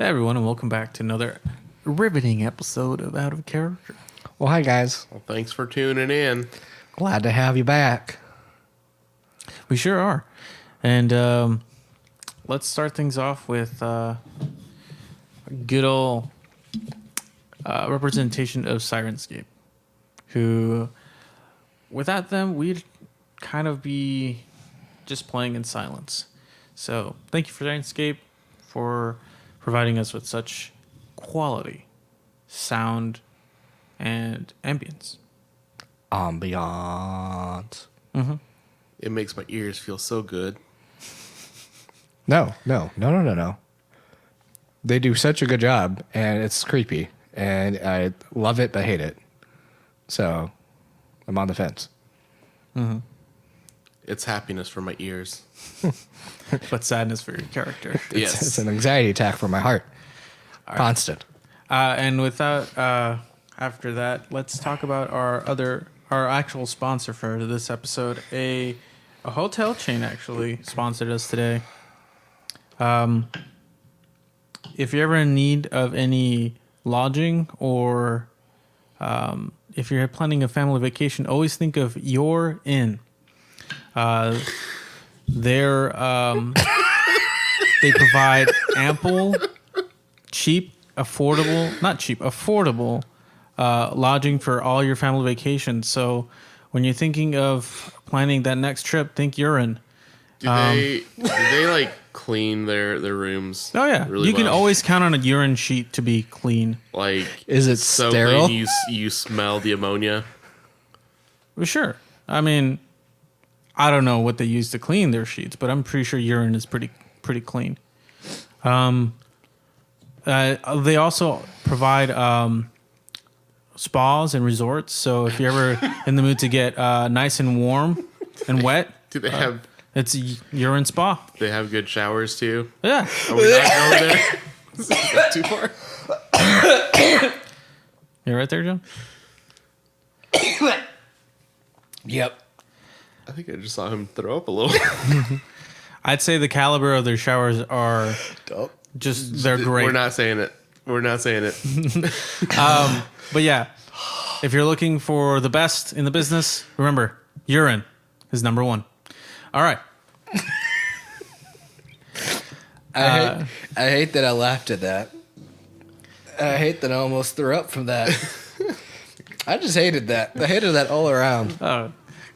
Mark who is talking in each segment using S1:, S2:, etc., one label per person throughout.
S1: Hey everyone, and welcome back to another riveting episode of Out of Character.
S2: Well, hi guys.
S3: Well, thanks for tuning in.
S2: Glad to have you back.
S1: We sure are. And let's start things off with a good old representation of Syrinscape, who, without them, we'd kind of be just playing in silence. So thank you for Syrinscape for providing us with such quality sound and ambience.
S2: Ambiance.
S3: It makes my ears feel so good.
S2: No. They do such a good job, and it's creepy, and I love it but hate it. So, I'm on the fence.
S3: It's happiness for my ears.
S1: But sadness for your character.
S3: Yes.
S2: It's an anxiety attack for my heart. Constant.
S1: And without after that, let's talk about our actual sponsor for this episode. A hotel chain actually sponsored us today. If you're ever in need of any lodging or if you're planning a family vacation, always think of Your Inn. They provide ample, affordable lodging for all your family vacations. So when you're thinking of planning that next trip, think urine.
S3: Do they like clean their rooms?
S1: Oh yeah,
S3: really
S1: you can
S3: well?
S1: always count on a urine sheet to be clean.
S3: Like,
S2: Is it
S3: so
S2: sterile?
S3: clean you smell the ammonia.
S1: Well, sure. I mean, I don't know what they use to clean their sheets, but I'm pretty sure urine is pretty clean. They also provide spas and resorts. So if you're ever in the mood to get nice and warm and wet,
S3: Do they have
S1: it's a urine spa.
S3: good showers too?
S1: Yeah.
S3: Are we not going there? Is that too far?
S1: You right there, John?
S2: Yep.
S3: I think I just saw him throw up a little.
S1: I'd say the caliber of their showers are they're great.
S3: We're not saying it.
S1: But yeah, if you're looking for the best in the business, remember, urine is number one. All right.
S2: I hate that I laughed at that. I hate that I almost threw up from that. I just hated that. I hated that all around.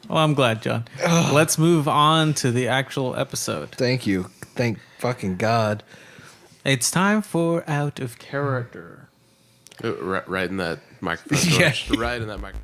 S1: Well, I'm glad, John. Let's move on to the actual episode.
S2: Thank you. Thank fucking God.
S1: It's time for Out of Character.
S3: Right in that microphone.
S2: Yeah.
S3: George. Right in that microphone.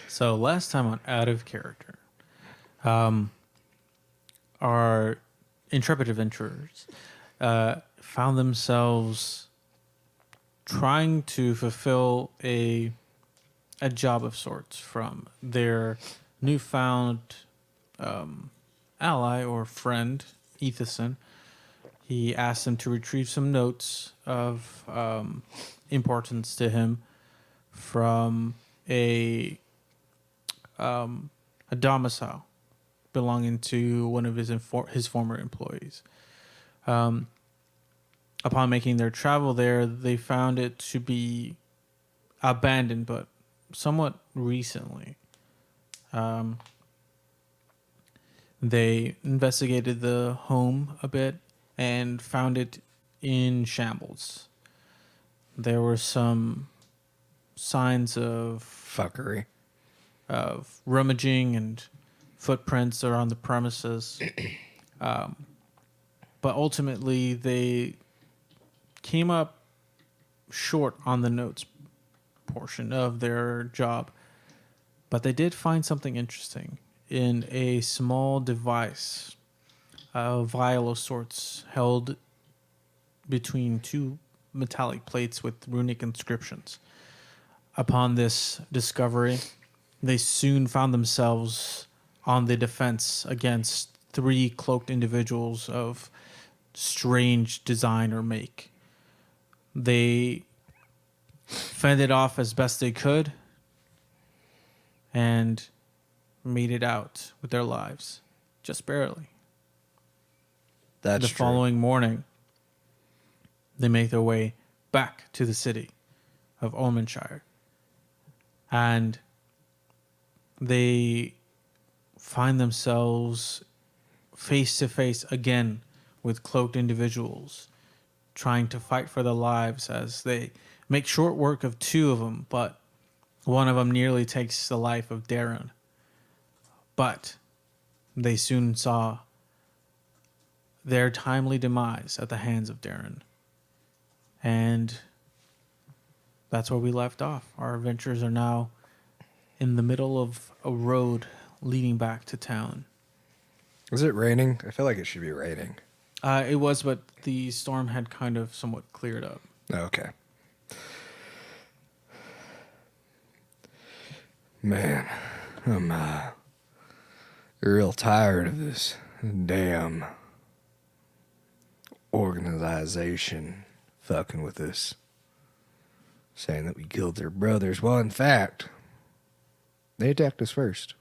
S1: So last time on Out of Character, our intrepid adventurers found themselves trying to fulfill a job of sorts from their newfound ally or friend, Etherson. He asked them to retrieve some notes of importance to him from a domicile belonging to one of his former employees. Upon making their travel there, they found it to be abandoned, but somewhat recently. They investigated the home a bit and found it in shambles. There were some signs of
S2: Fuckery.
S1: rummaging and footprints around the premises. But ultimately, they came up short on the notes portion of their job. But they did find something interesting in a small device, a vial of sorts, held between two metallic plates with runic inscriptions. Upon this discovery, they soon found themselves on the defense against 3 cloaked individuals of strange design or make. They fended off as best they could and made it out with their lives, just barely.
S2: That's
S1: The following morning, they make their way back to the city of Ormondshire. And they find themselves face to face again with cloaked individuals trying to fight for their lives as they make short work of 2 of them, but one of them nearly takes the life of Darren. But they soon saw their timely demise at the hands of Darren. And that's where we left off. Our adventures are now in the middle of a road leading back to town.
S2: Is it raining? I feel like it should be raining.
S1: It was, but the storm had kind of somewhat cleared up.
S2: Okay. Man, I'm real tired of this damn organization fucking with us, saying that we killed their brothers. Well, in fact, they attacked us first.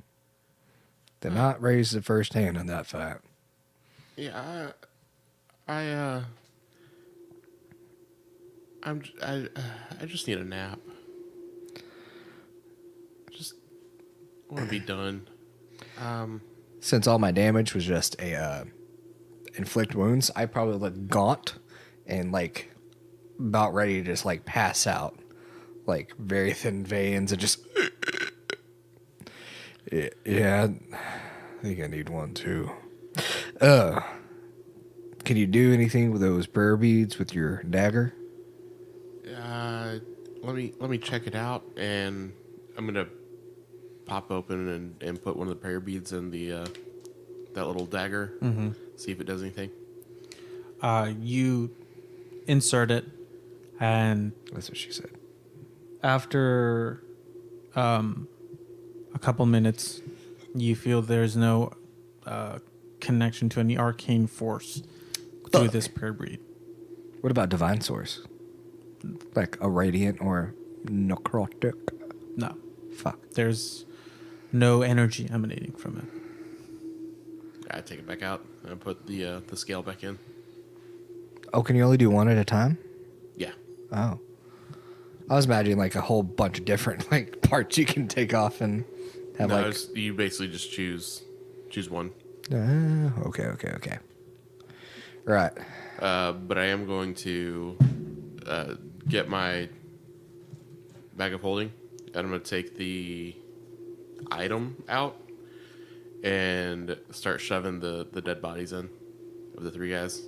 S2: Did not raise the first hand in that fight.
S3: Yeah, I just need a nap. Just want to be done.
S2: Since all my damage was just a inflict wounds, I probably look gaunt and like about ready to just like pass out, like very thin veins and just. Yeah, I think I need one too. Can you do anything with those prayer beads with your dagger?
S3: Let me check it out, and I'm gonna pop open and put one of the prayer beads in the that little dagger. Mm-hmm. See if it does anything.
S1: You insert it, and
S2: That's what she said.
S1: after a couple minutes, you feel there's no connection to any arcane force through this prayer bead.
S2: What about divine source? Like a radiant or necrotic?
S1: No,
S2: Fuck.
S1: there's no energy emanating from it.
S3: I take it back out and put the scale back in.
S2: Oh, can you only do one at a time?
S3: Yeah.
S2: Oh. I was imagining like a whole bunch of different like parts you can take off and have
S3: No,
S2: like.
S3: you basically just choose one.
S2: Okay. Right.
S3: But I am going to get my bag of holding, and I'm going to take the item out and start shoving the dead bodies in of the 3 guys.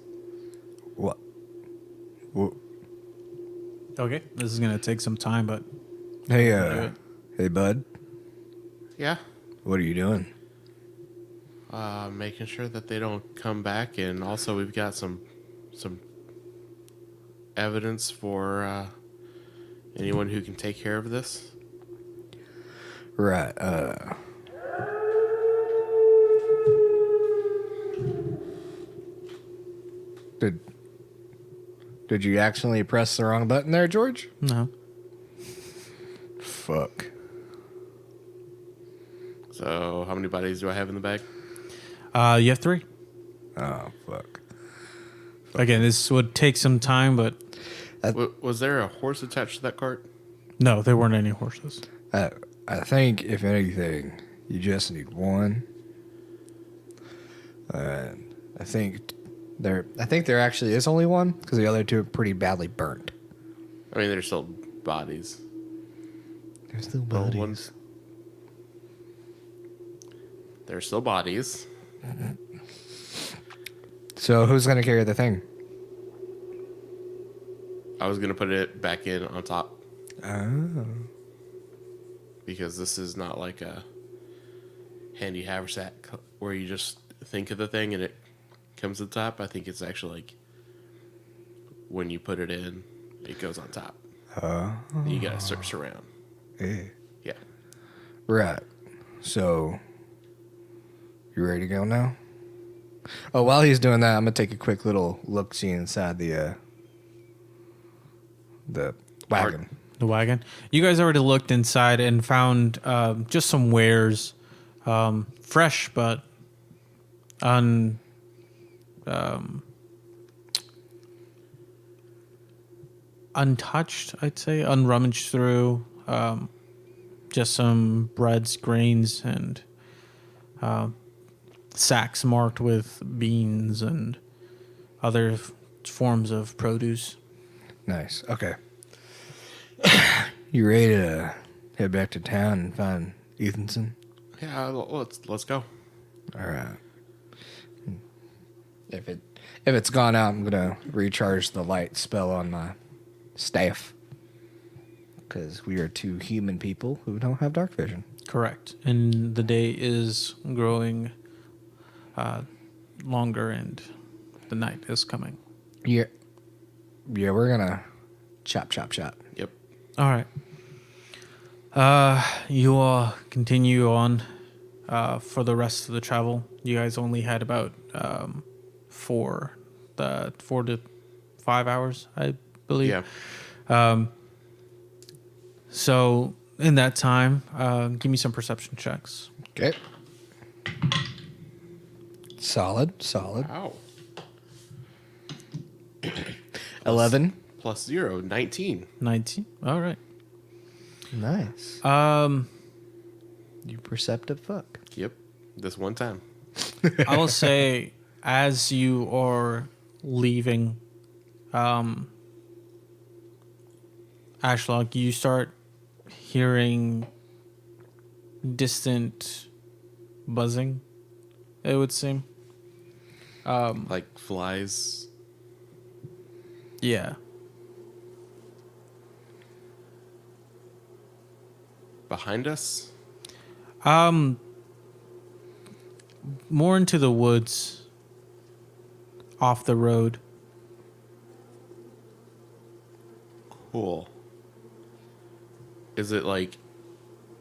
S2: What?
S1: Okay, this is gonna take some time, but
S2: Hey,
S1: do it.
S2: hey, bud.
S3: Yeah.
S2: What are you doing?
S3: Making sure that they don't come back, and also we've got some evidence for anyone who can take care of this.
S2: Right. Did you accidentally press the wrong button there, George?
S1: no.
S2: Fuck.
S3: So how many bodies do I have in the bag?
S1: You have 3.
S2: Oh, fuck.
S1: Again, this would take some time, but
S3: Was there a horse attached to that cart?
S1: no, there weren't any horses.
S2: I think, if anything, you just need one. And I think there actually is only one because the other 2 are pretty badly burnt.
S3: I mean, they're still bodies.
S2: They're still
S3: Well,
S2: bodies.
S3: They're still bodies.
S2: So who's gonna carry the thing?
S3: I was going to put it back in on top.
S2: Oh.
S3: because this is not like a handy haversack where you just think of the thing and it comes to the top. I think it's actually like when you put it in, it goes on top. You gotta search around. Yeah.
S2: Right. So, you ready to go now? Oh, while he's doing that, I'm gonna take a quick little look-see inside the wagon.
S1: The wagon. You guys already looked inside and found just some wares, fresh but untouched. I'd say unrummaged through. Just some breads, grains, and sacks marked with beans and other forms of produce.
S2: Nice. Okay. You ready to head back to town and find Ethanson?
S3: Yeah, let's go.
S2: All right. If it's gone out, I'm gonna recharge the light spell on my staff because we are two human people who don't have dark vision.
S1: Correct. And the day is growing longer and the night is coming.
S2: Yeah, we're gonna chop.
S3: Yep.
S1: All right. You all continue on for the rest of the travel. You guys only had about 4 to 5 hours, I believe.
S3: Yeah.
S1: So in that time, give me some perception checks.
S2: Okay. Solid.
S3: Wow.
S2: 11.
S3: Plus 0, 19.
S1: 19. All right.
S2: Nice. You perceptive fuck.
S3: Yep. This one time.
S1: I will say, as you are leaving, Ashlock, you start hearing distant buzzing, it would seem.
S3: Like flies.
S1: Yeah.
S3: Behind us?
S1: More into the woods, off the road.
S3: Cool. Is it like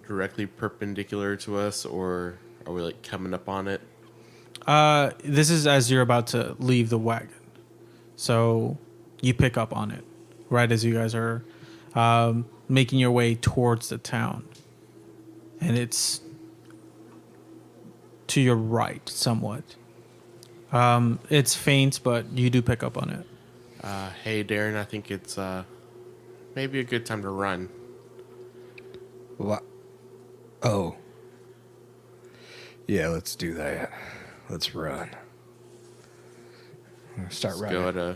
S3: directly perpendicular to us, or are we like coming up on it?
S1: This is as you're about to leave the wagon. So you pick up on it right as you guys are making your way towards the town. And it's to your right somewhat. It's faint, but you do pick up on it.
S3: Hey, Darren, I think it's maybe a good time to run.
S2: What? Oh. Yeah, let's do that. Let's run. Start
S3: Let's
S2: running.
S3: go at a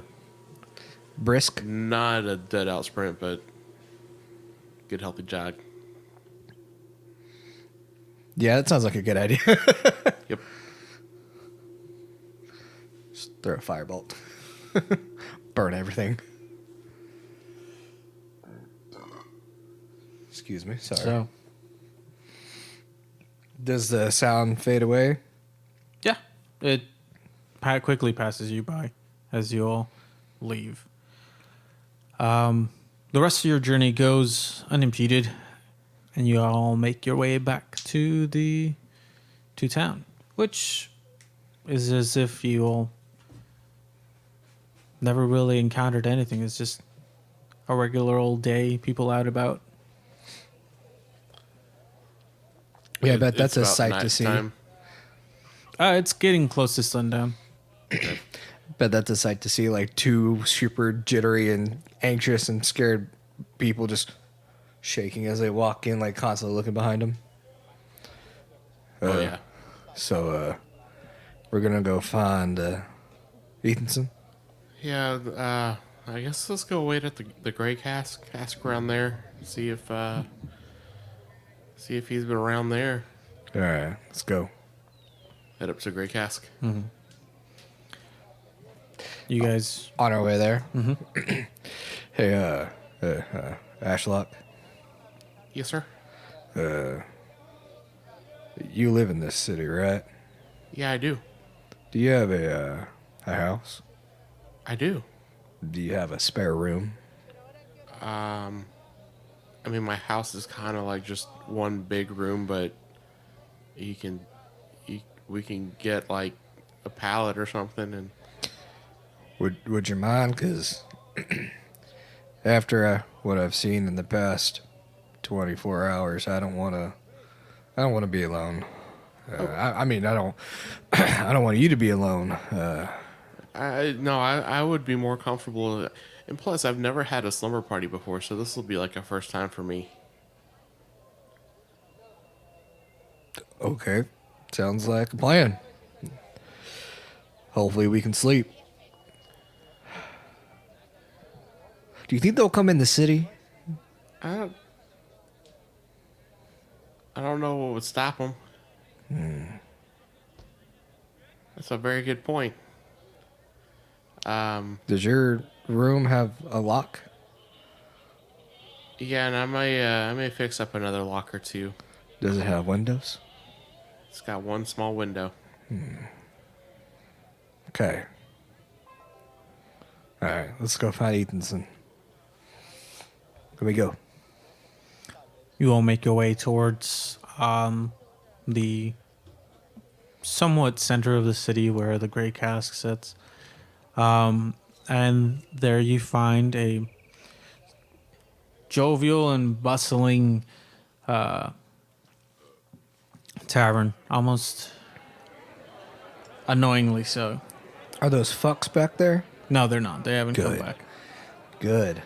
S2: Brisk.
S3: not a dead out sprint, but good healthy jog.
S2: Yeah, that sounds like a good idea.
S3: Yep.
S2: Just throw a firebolt. Burn everything. Excuse me. Sorry.
S1: So,
S2: Does the sound fade away?
S1: yeah, it quickly passes you by as you all leave. The rest of your journey goes unimpeded, and you all make your way back to town, which is as if you all never really encountered anything. It's just a regular old day, people out about.
S2: Yeah, I bet that's a
S3: It's about
S2: sight to see.
S3: nighttime.
S1: It's getting close to sundown.
S2: Bet that's a sight to see, like two super jittery and anxious and scared people just shaking as they walk in, like constantly looking behind them.
S3: Oh yeah.
S2: So, we're gonna go find Ethanson.
S3: Yeah. I guess let's go wait at the gray cask. Ask around there. See if he's been around there.
S2: All right, let's go.
S3: Head up to gray cask.
S1: You guys,
S2: On our way there. Mm-hmm. Hey, Ashlock.
S3: Yes, sir.
S2: You live in this city, right?
S3: Yeah, I do.
S2: Do you have a house?
S3: I do.
S2: Do you have a spare room?
S3: I mean, my house is kind of like just one big room, but you can, we can get like a pallet or something, and
S2: Would you mind? Because after what I've seen in the past 24 hours, I don't want to be alone. I mean, I don't I don't want you to be alone.
S3: I would be more comfortable. And plus, I've never had a slumber party before, so this will be like a first time for me.
S2: Okay, sounds like a plan. Hopefully, we can sleep. Do you think they'll come in the city?
S3: I don't know what would stop them. That's a very good point.
S2: Does your room have a lock?
S3: Yeah, and I may fix up another lock or two.
S2: Does it have windows?
S3: It's got one small window.
S2: Okay. All right, let's go find Ethanson. Here we go.
S1: You all make your way towards the somewhat center of the city where the Grey Cask sits. And there you find a jovial and bustling tavern, almost annoyingly so.
S2: Are those fucks back there?
S1: No, they're not. They haven't come
S2: Good.
S1: back.
S2: Good.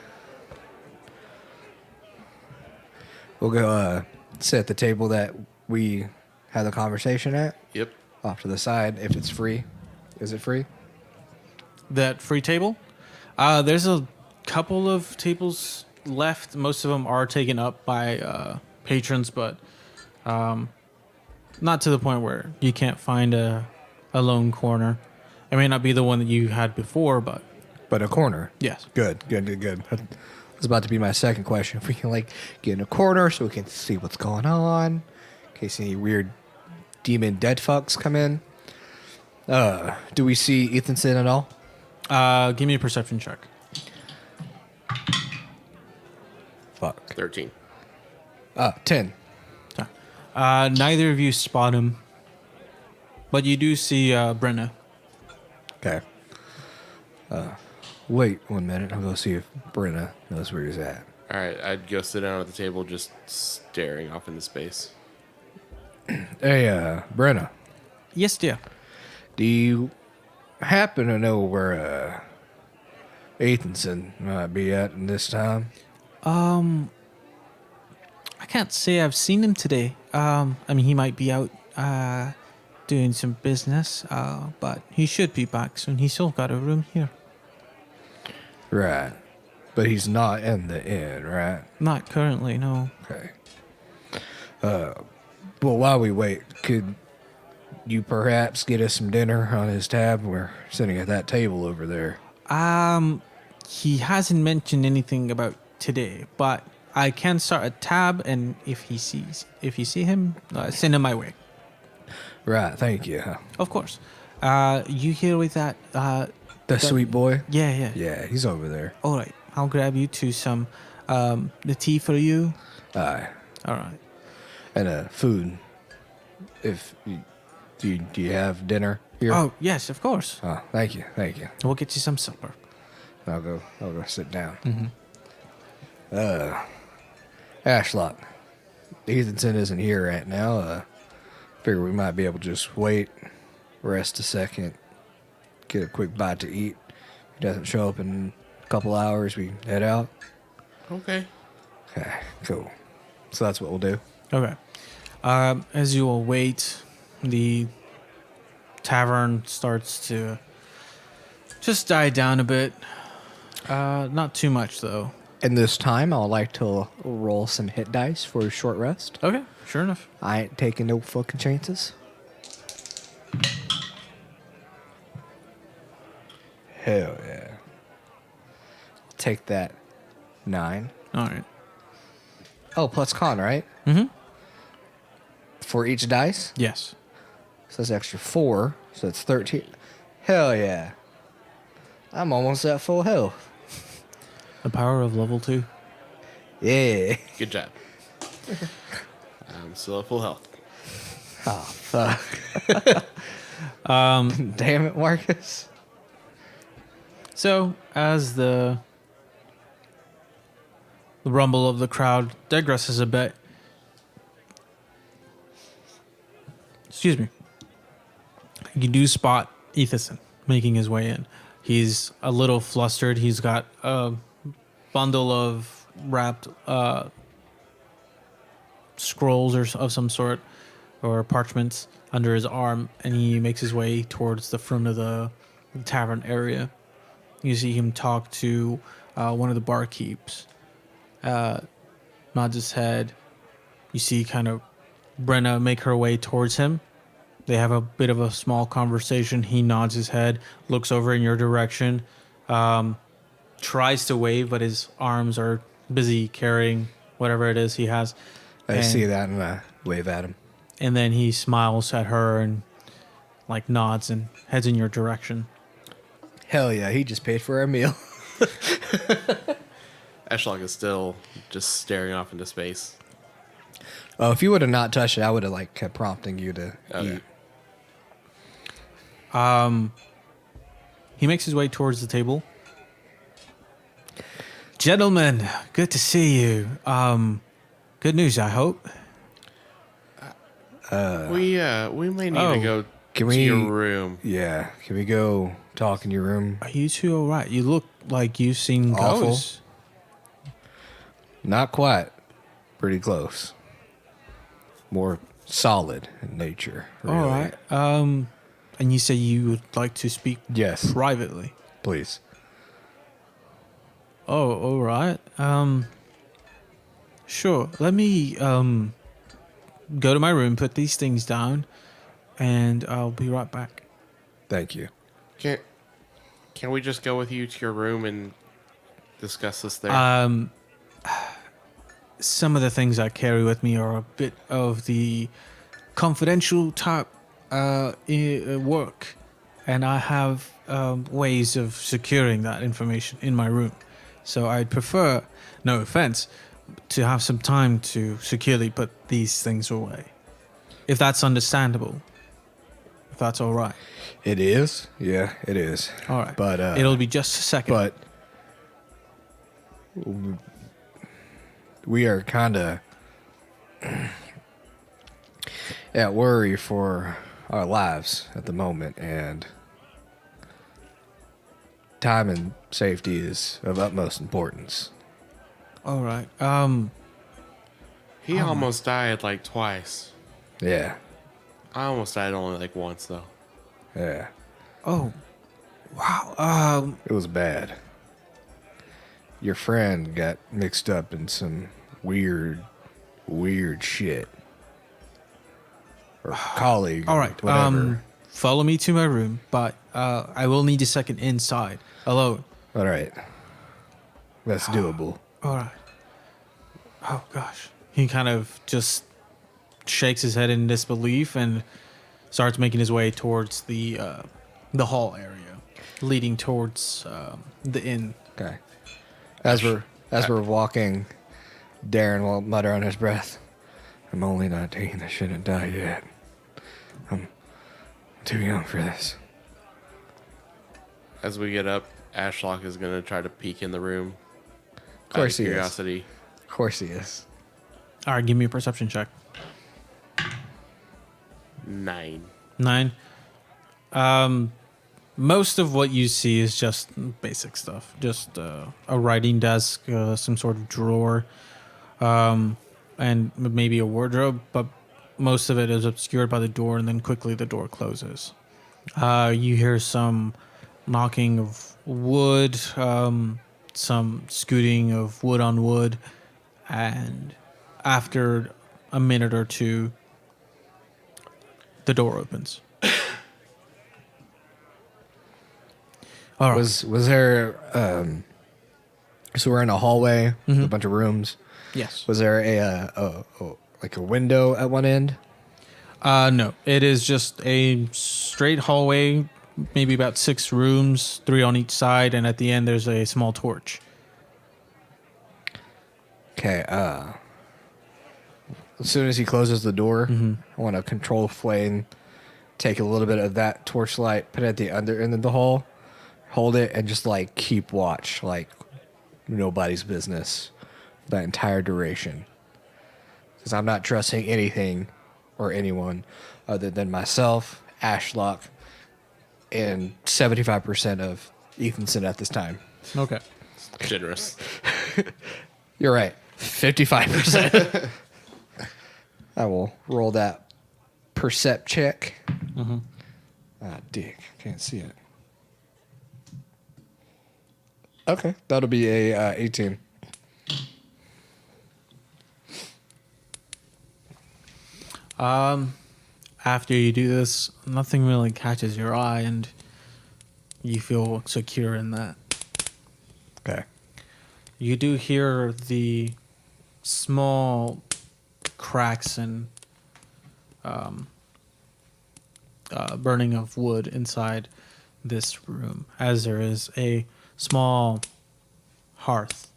S2: We'll go sit at the table that we had the conversation at,
S3: Yep.
S2: off to the side, if it's free. Is it free?
S1: That free table? There's a couple of tables left. Most of them are taken up by patrons, but not to the point where you can't find a lone corner. It may not be the one that you had before, but
S2: But a corner.
S1: yes.
S2: Good. That was about to be my second question. If we can, like, get in a corner so we can see what's going on, in case any weird demon dead fucks come in. Do we see Ethanson at all?
S1: Give me a perception check.
S2: Fuck.
S3: 13.
S2: 10.
S1: Neither of you spot him, but you do see Brenna.
S2: Okay. Wait 1 minute. I'll go see if Brenna knows where he's at.
S3: All right, I'd go sit down at the table, just staring off into space.
S2: Hey, Brenna,
S1: Yes, dear.
S2: do you happen to know where Ethanson might be at in this time?
S1: I can't say I've seen him today. I mean, he might be out doing some business, but he should be back soon. He's still got a room here.
S2: Right. But he's not in the inn, right?
S1: Not currently, no.
S2: Okay. Well, while we wait, could you perhaps get us some dinner on his tab? We're sitting at that table over there.
S1: He hasn't mentioned anything about today, but I can start a tab, and if you see him, send him my way.
S2: Right, thank you.
S1: Of course. You here with that?
S2: The sweet boy?
S1: Yeah.
S2: Yeah, he's over there.
S1: All right, I'll grab you to some the tea for you.
S2: Aye.
S1: All right.
S2: And food. If you, do you have dinner here?
S1: Oh yes, of course.
S2: Oh, thank you.
S1: We'll get you some supper.
S2: I'll go sit down. Ashlock. Ethanson isn't here right now. Figure we might be able to just wait, rest a second, get a quick bite to eat. If he doesn't show up in a couple hours, we head out.
S3: Okay.
S2: Okay, cool. So that's what we'll do.
S1: Okay. As you all wait, the tavern starts to just die down a bit. Not too much though.
S2: In this time, I'd like to roll some hit dice for a short rest.
S1: Okay, sure enough.
S2: I ain't taking no fucking chances. Hell yeah. Take that. 9.
S1: All right.
S2: Oh, plus con, right?
S1: Mm-hmm.
S2: for each dice.
S1: Yes.
S2: So that's extra 4. So it's 13. Hell yeah. I'm almost at full health.
S1: The power of level 2.
S2: Yeah.
S3: Good job. I'm still at full health.
S2: Oh, fuck. Damn it, Marcus.
S1: So, as the rumble of the crowd digresses a bit, excuse me, you do spot Ethan making his way in. He's a little flustered. He's got a bundle of wrapped scrolls of some sort, or parchments under his arm, and he makes his way towards the front of the tavern area. You see him talk to one of the barkeeps. Nods his head. You see kind of Brenna make her way towards him. They have a bit of a small conversation. He nods his head, looks over in your direction, tries to wave, but his arms are busy carrying whatever it is he has.
S2: I see that and I wave at him.
S1: And then he smiles at her and like nods and heads in your direction.
S2: Hell yeah, he just paid for our meal.
S3: Ashlock is still just staring off into space.
S2: Oh, if you would have not touched it, I would have like kept prompting you to
S3: Okay.
S2: eat.
S1: He makes his way towards the table. Gentlemen, good to see you. Good news, I hope.
S3: We may need to go
S2: Can
S3: to
S2: we-
S3: your room.
S2: Yeah, can we go talk in your room?
S1: Are you two all right? You look like you've seen
S2: Awful.
S1: ghosts.
S2: Not quite. Pretty close. More solid in nature. Really.
S1: All right. And you say you would like to speak
S2: Yes,
S1: privately.
S2: please.
S1: Oh, all right. Sure. Let me go to my room, put these things down, and I'll be right back.
S2: Thank you.
S3: Can we just go with you to your room and discuss this there?
S1: Some of the things I carry with me are a bit of the confidential type work, and I have ways of securing that information in my room. So I'd prefer, no offense, to have some time to securely put these things away. If that's understandable. If that's all right.
S2: It is. Yeah, it is.
S1: All right.
S2: But
S1: it'll be just a second.
S2: But we are kind of at worry for our lives at the moment, and time and safety is of utmost importance.
S1: All right.
S3: He almost died like twice.
S2: Yeah,
S3: I almost died only like once though.
S2: yeah.
S1: Oh. Wow.
S2: It was bad. Your friend got mixed up in some weird shit. Or colleague.
S1: All right.
S2: Whatever.
S1: Follow me to my room, but I will need a second inside, alone.
S2: All right. That's doable.
S1: All right. Oh gosh. He kind of just shakes his head in disbelief and starts making his way towards the hall area, leading towards the inn.
S2: Okay. As we're walking, Darren will mutter under his breath, "I'm only 19. I shouldn't die yet. I'm too young for this."
S3: As we get up, Ashlock is gonna try to peek in the room.
S2: Of course he is.
S3: Curiosity.
S2: Of course he is.
S1: All right, give me a perception check.
S3: 9.
S1: 9. Most of what you see is just basic stuff. Just a writing desk, some sort of drawer, and maybe a wardrobe, but most of it is obscured by the door, and then quickly the door closes. You hear some knocking of wood, some scooting of wood on wood, and after a minute or two, the door opens. All right.
S2: Was there? So we're in a hallway with a bunch of rooms.
S1: Yes.
S2: Was there a like a window at one end?
S1: No, it is just a straight hallway, maybe about 6 rooms, 3 on each side, and at the end there's a small torch.
S2: Okay, as soon as he closes the door, I want to control flame, take a little bit of that torchlight, put it at the under end of the hall, hold it, and just like keep watch, like nobody's business, that entire duration. Because I'm not trusting anything or anyone other than myself, Ashlock, and 75% of Ethanson at this time.
S1: Okay.
S3: Generous.
S2: You're right, 55%. I will roll that percept check. Ah, dick. Can't see it. Okay, that'll be a 18.
S1: After you do this, nothing really catches your eye, and you feel secure in that.
S2: Okay.
S1: You do hear the small cracks and burning of wood inside this room, as there is a small hearth.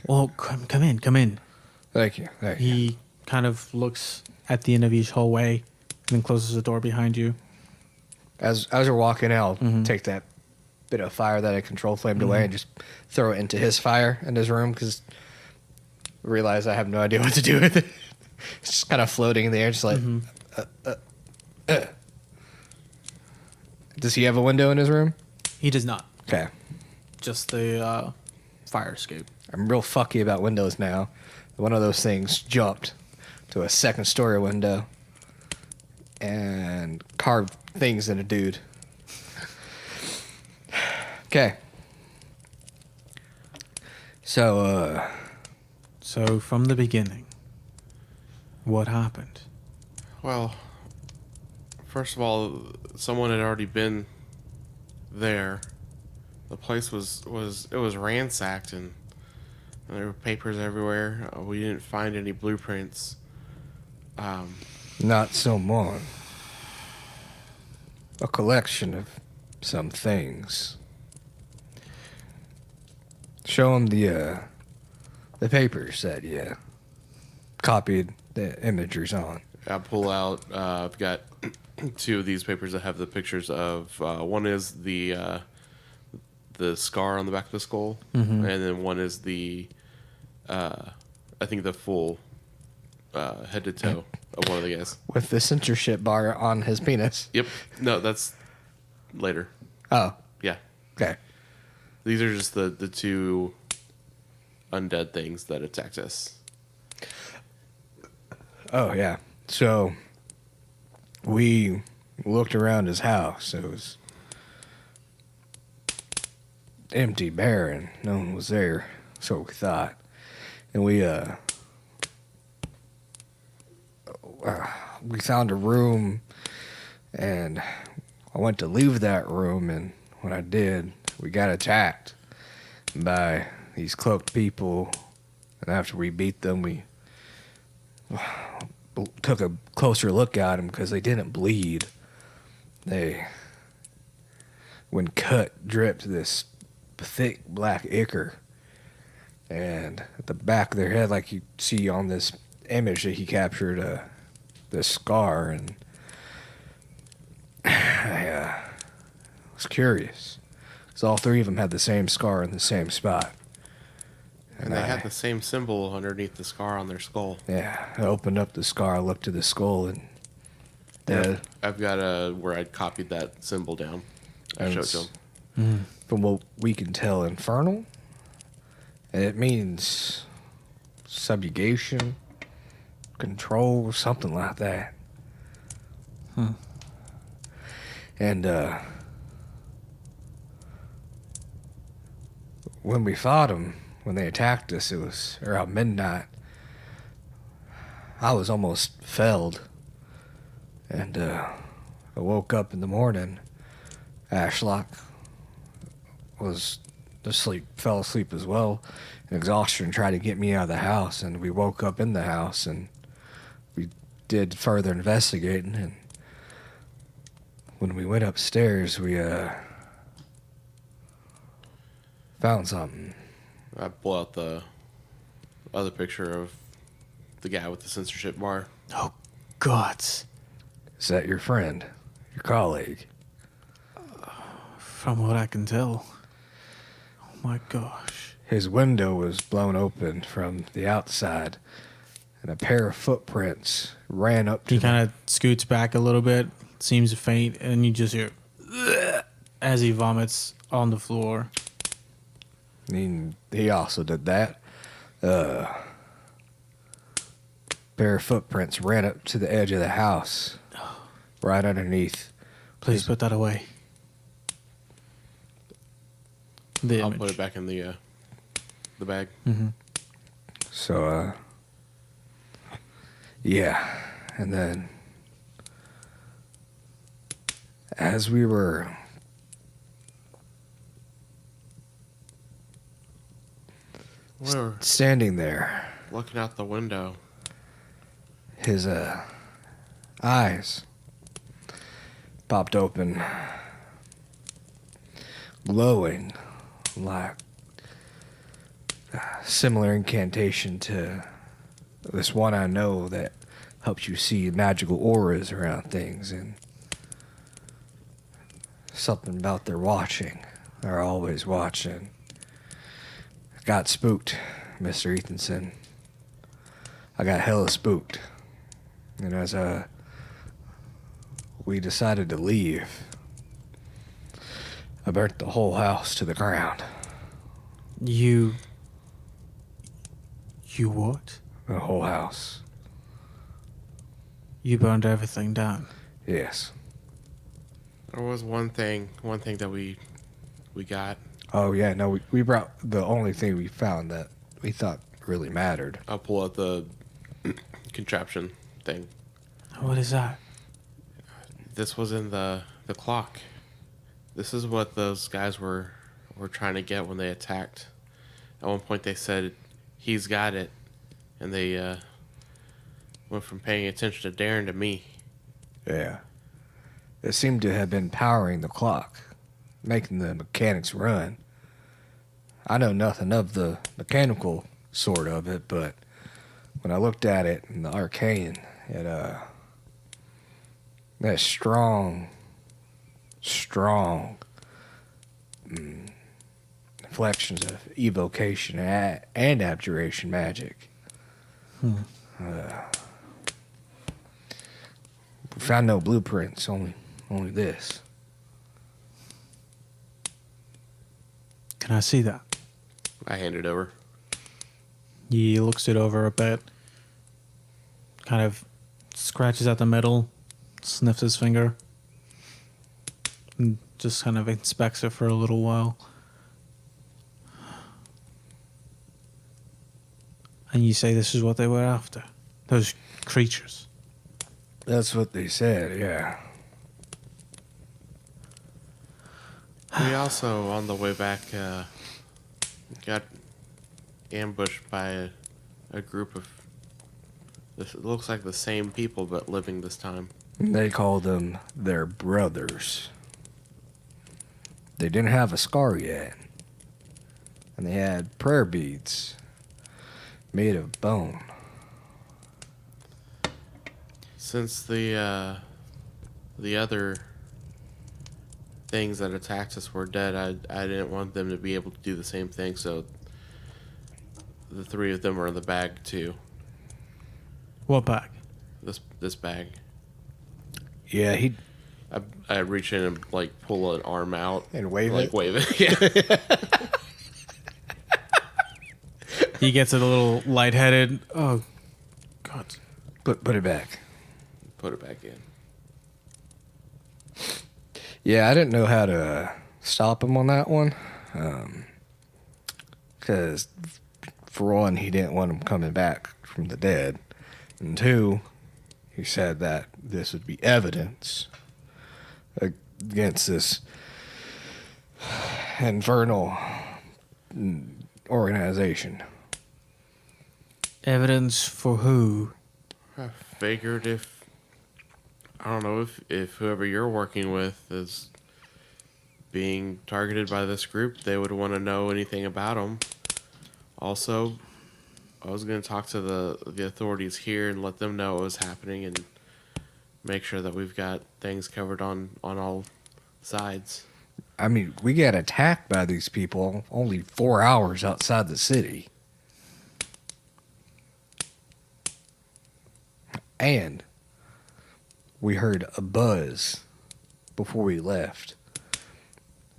S1: Well, come in.
S2: Thank you.
S1: He kind of looks at the end of each hallway and then closes the door behind you.
S2: As we're walking out, I'll take that bit of fire that I control flamed away and just throw it into his fire in his room because I realize I have no idea what to do with it. It's just kind of floating in the air, just like. Does he have a window in his room?
S1: He does not.
S2: Okay.
S1: Just the fire escape.
S2: I'm real fucky about windows now. One of those things jumped to a second story window and carved things in a dude. Okay. So
S1: from the beginning, what happened?
S3: Well, first of all, someone had already been there. The place was ransacked and there were papers everywhere. We didn't find any blueprints.
S2: not someone. A collection of some things. Show him the papers that you copied the imageries on.
S3: I pull out. I've got 2 of these papers that have the pictures of. One is the scar on the back of the skull, and then one is the. I think the full head to toe of one of the guys.
S2: With the censorship bar on his penis.
S3: Yep. No, that's later.
S2: Oh,
S3: Yeah.
S2: okay.
S3: These are just the 2 undead things that attacked us.
S2: Oh, yeah. So, we looked around his house. It was empty, barren. No one was there, so we thought. And we found a room, and I went to leave that room, and when I did, we got attacked by these cloaked people. And after we beat them, we took a closer look at them because they didn't bleed. They, when cut, dripped this thick black ichor. And at the back of their head, like you see on this image that he captured, this scar. And I was curious. Because all 3 of them had the same scar in the same spot.
S3: And they had the same symbol underneath the scar on their skull.
S2: Yeah, I opened up the scar, I looked at the skull, and
S3: I've got where I copied that symbol down. I showed to him.
S2: from what we can tell, infernal. And it means subjugation, control, something like that. And when we fought them, when they attacked us, it was around midnight. I was almost felled. And I woke up in the morning. Ashlock was asleep, fell asleep as well. And exhaustion tried to get me out of the house. And we woke up in the house and we did further investigating, and when we went upstairs, we found something.
S3: I pull out the other picture of the guy with the censorship bar.
S1: Oh, God.
S2: Is that your friend, your colleague?
S1: From what I can tell. Oh, my gosh.
S2: His window was blown open from the outside, and a pair of footprints ran up to
S1: He kind of scoots back a little bit, seems to faint, and you just hear "Ugh," as he vomits on the floor.
S2: He also did that. Pair of footprints ran up to the edge of the house, right underneath.
S1: Please put that away. The
S3: I'll
S1: image.
S3: put it back in the bag.
S1: Mm-hmm.
S2: So, yeah. And then, as we were
S3: We're
S2: standing there,
S3: looking out the window.
S2: his eyes popped open, glowing like a similar incantation to this one I know that helps you see magical auras around things, and something about their watching. They're always watching. Got spooked, Mr. Ethanson. I got hella spooked. And as we decided to leave, I burnt the whole house to the ground.
S1: You what?
S2: The whole house.
S1: You burned everything down.
S2: Yes.
S3: There was one thing that we got.
S2: Oh, yeah, no, we brought the only thing we found that we thought really mattered.
S3: I'll pull out the contraption thing.
S1: What is that?
S3: This was in the clock. This is what those guys were trying to get when they attacked. At one point they said, he's got it. And they went from paying attention to Darren to me.
S2: Yeah. It seemed to have been powering the clock, making the mechanics run. I know nothing of the mechanical sort of it, but when I looked at it in the arcane, it that strong reflections of evocation and abjuration magic. We found no blueprints, only this.
S1: Can I see that?
S3: I hand it over.
S1: He looks it over a bit, kind of scratches at the middle, sniffs his finger, and just kind of inspects it for a little while. And you say this is what they were after? Those creatures.
S2: That's what they said, yeah.
S3: We also, on the way back, got ambushed by a group of, this it looks like the same people, but living this time.
S2: They called them their brothers. They didn't have a scar yet. And they had prayer beads made of bone.
S3: Since the other things that attacked us were dead, I didn't want them to be able to do the same thing, so the three of them were in the bag too.
S1: What bag?
S3: This bag.
S2: Yeah,
S3: I reach in and like pull an arm out
S2: and wave
S3: like
S2: it.
S3: wave it. Yeah.
S1: He gets it a little lightheaded. Oh, God.
S2: Put it back.
S3: Put it back in.
S2: Yeah, I didn't know how to stop him on that one. Because, for one, he didn't want him coming back from the dead. And two, he said that this would be evidence against this infernal organization.
S1: Evidence for who?
S3: I figured if I don't know if whoever you're working with is being targeted by this group, they would want to know anything about them. Also, I was going to talk to the authorities here and let them know what was happening and make sure that we've got things covered on all sides.
S2: I mean, we got attacked by these people only 4 hours outside the city. And we heard a buzz before we left.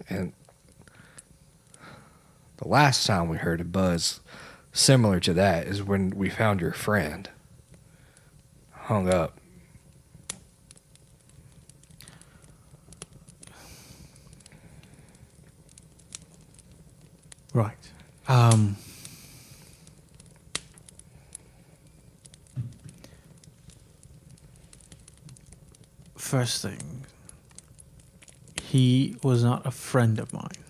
S2: And the last time we heard a buzz similar to that is when we found your friend hung up.
S1: Right. First thing, he was not a friend of mine.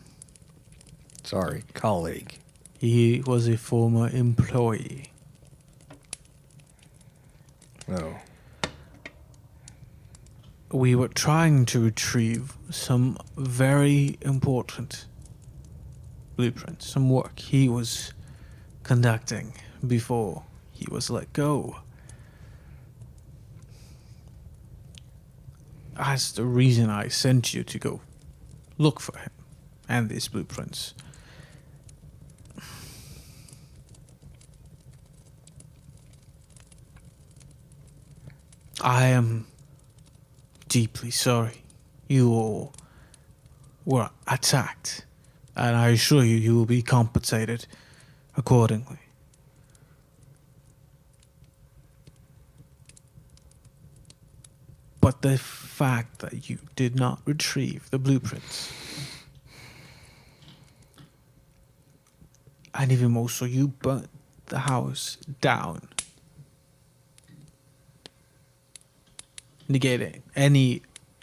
S2: Sorry, colleague.
S1: He was a former employee.
S2: Oh.
S1: We were trying to retrieve some very important blueprints, some work he was conducting before he was let go. That's the reason I sent you to go look for him and these blueprints. I am deeply sorry you all were attacked, and I assure you, you will be compensated accordingly. But the fact that you did not retrieve the blueprints, and even more so, you burnt the house down, negating any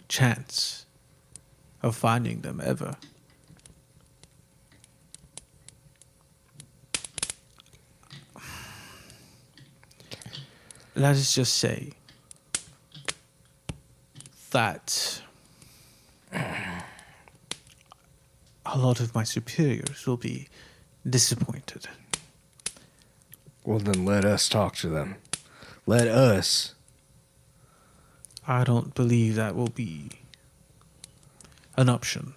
S1: chance of finding them ever. Let us just say that a lot of my superiors will be disappointed.
S2: Well, then let us talk to them. Let us.
S1: I don't believe that will be an option.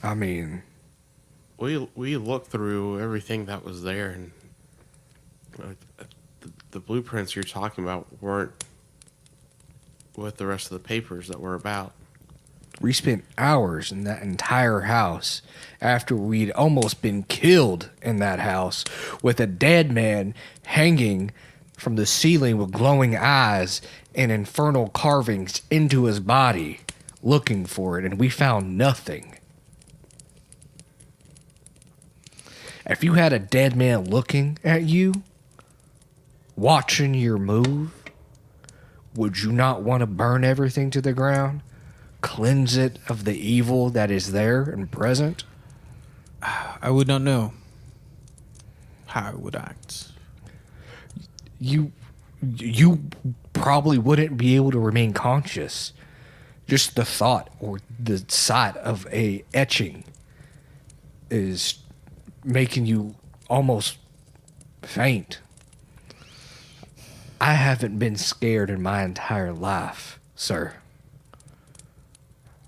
S2: I mean,
S3: We looked through everything that was there, and the blueprints you're talking about weren't with the rest of the papers that were about.
S2: we spent hours in that entire house after we'd almost been killed in that house with a dead man hanging from the ceiling with glowing eyes and infernal carvings into his body, looking for it, and we found nothing. If you had a dead man looking at you, watching your move, would you not want to burn everything to the ground? Cleanse it of the evil that is there and present?
S1: I would not know how I would act.
S2: You probably wouldn't be able to remain conscious. Just the thought or the sight of a etching is making you almost faint. I haven't been scared in my entire life, sir.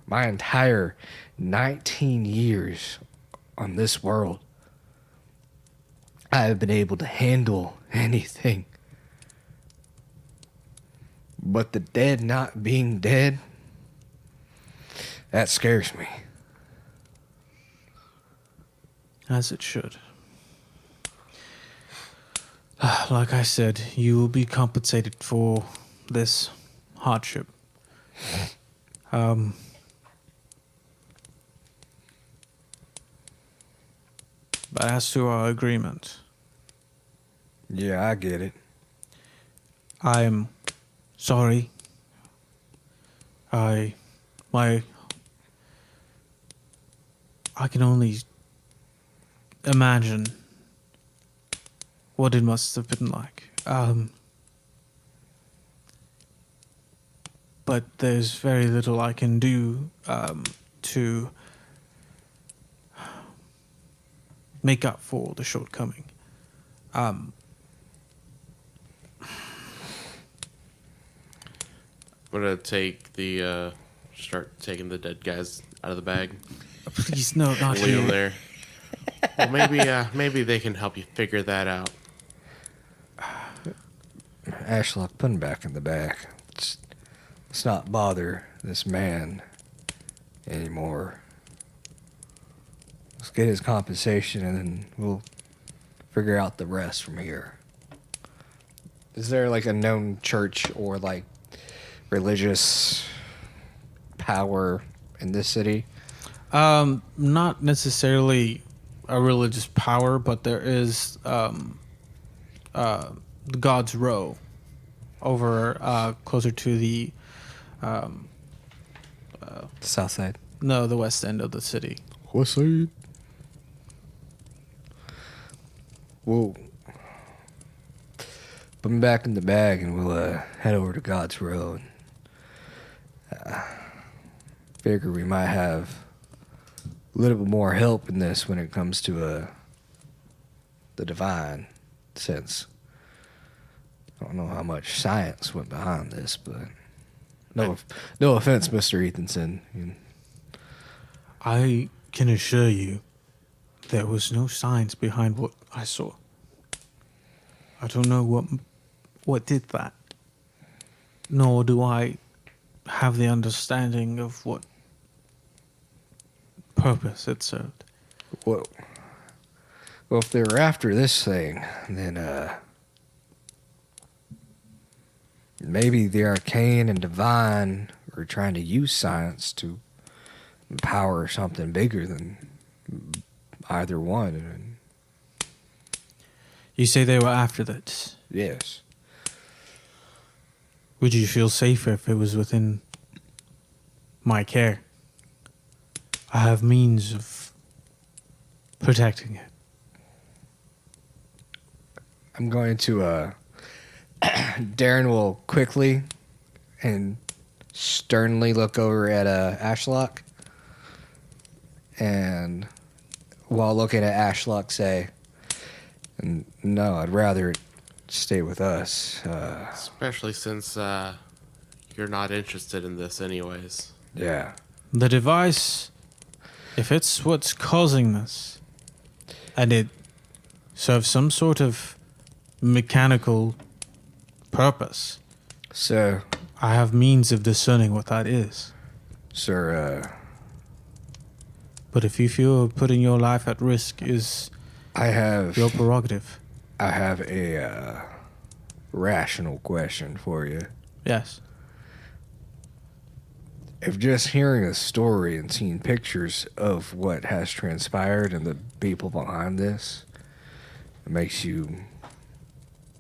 S2: My entire 19 years on this world, I have been able to handle anything. But the dead not being dead, that scares me.
S1: As it should. Like I said, you will be compensated for this hardship. But as to our agreement,
S2: Yeah, I get it.
S1: I am sorry. I can only imagine what it must have been like. But there's very little I can do to make up for the shortcoming.
S3: I'm gonna start taking the dead guys out of the bag.
S1: Please, no, not
S3: Leave them
S1: here.
S3: there. Well, maybe they can help you figure that out.
S2: Ashlock, put him back in the bag. Let's not bother this man anymore. Let's get his compensation and then we'll figure out the rest from here. Is there like a known church or like religious power in this city?
S1: Not necessarily a religious power, but there is the God's Row over closer to the
S2: South side.
S1: the west end of the city.
S2: West side. Whoa. Put me back in the bag and we'll head over to God's Row. Figure we might have a little bit more help in this when it comes to the divine sense. I don't know how much science went behind this, but no offense, Mr. Ethanson.
S1: I can assure you there was no science behind what I saw. I don't know what did that. Nor do I have the understanding of what purpose it served.
S2: Well, if they were after this thing, then maybe the arcane and divine are trying to use science to empower something bigger than either one.
S1: You say they were after that.
S2: Yes.
S1: Would you feel safer if it was within my care? I have means of protecting it.
S2: I'm going to, Darren will quickly and sternly look over at Ashlock. And while looking at Ashlock say, no, I'd rather it stay with us.
S3: Especially since you're not interested in this anyways.
S2: Yeah.
S1: The device, if it's what's causing this, and it serves some sort of mechanical purpose,
S2: So,
S1: I have means of discerning what that is.
S2: sir,
S1: But if you feel putting your life at risk is
S2: I have
S1: your prerogative,
S2: a rational question for you.
S1: yes.
S2: If just hearing a story and seeing pictures of what has transpired and the people behind this, it makes you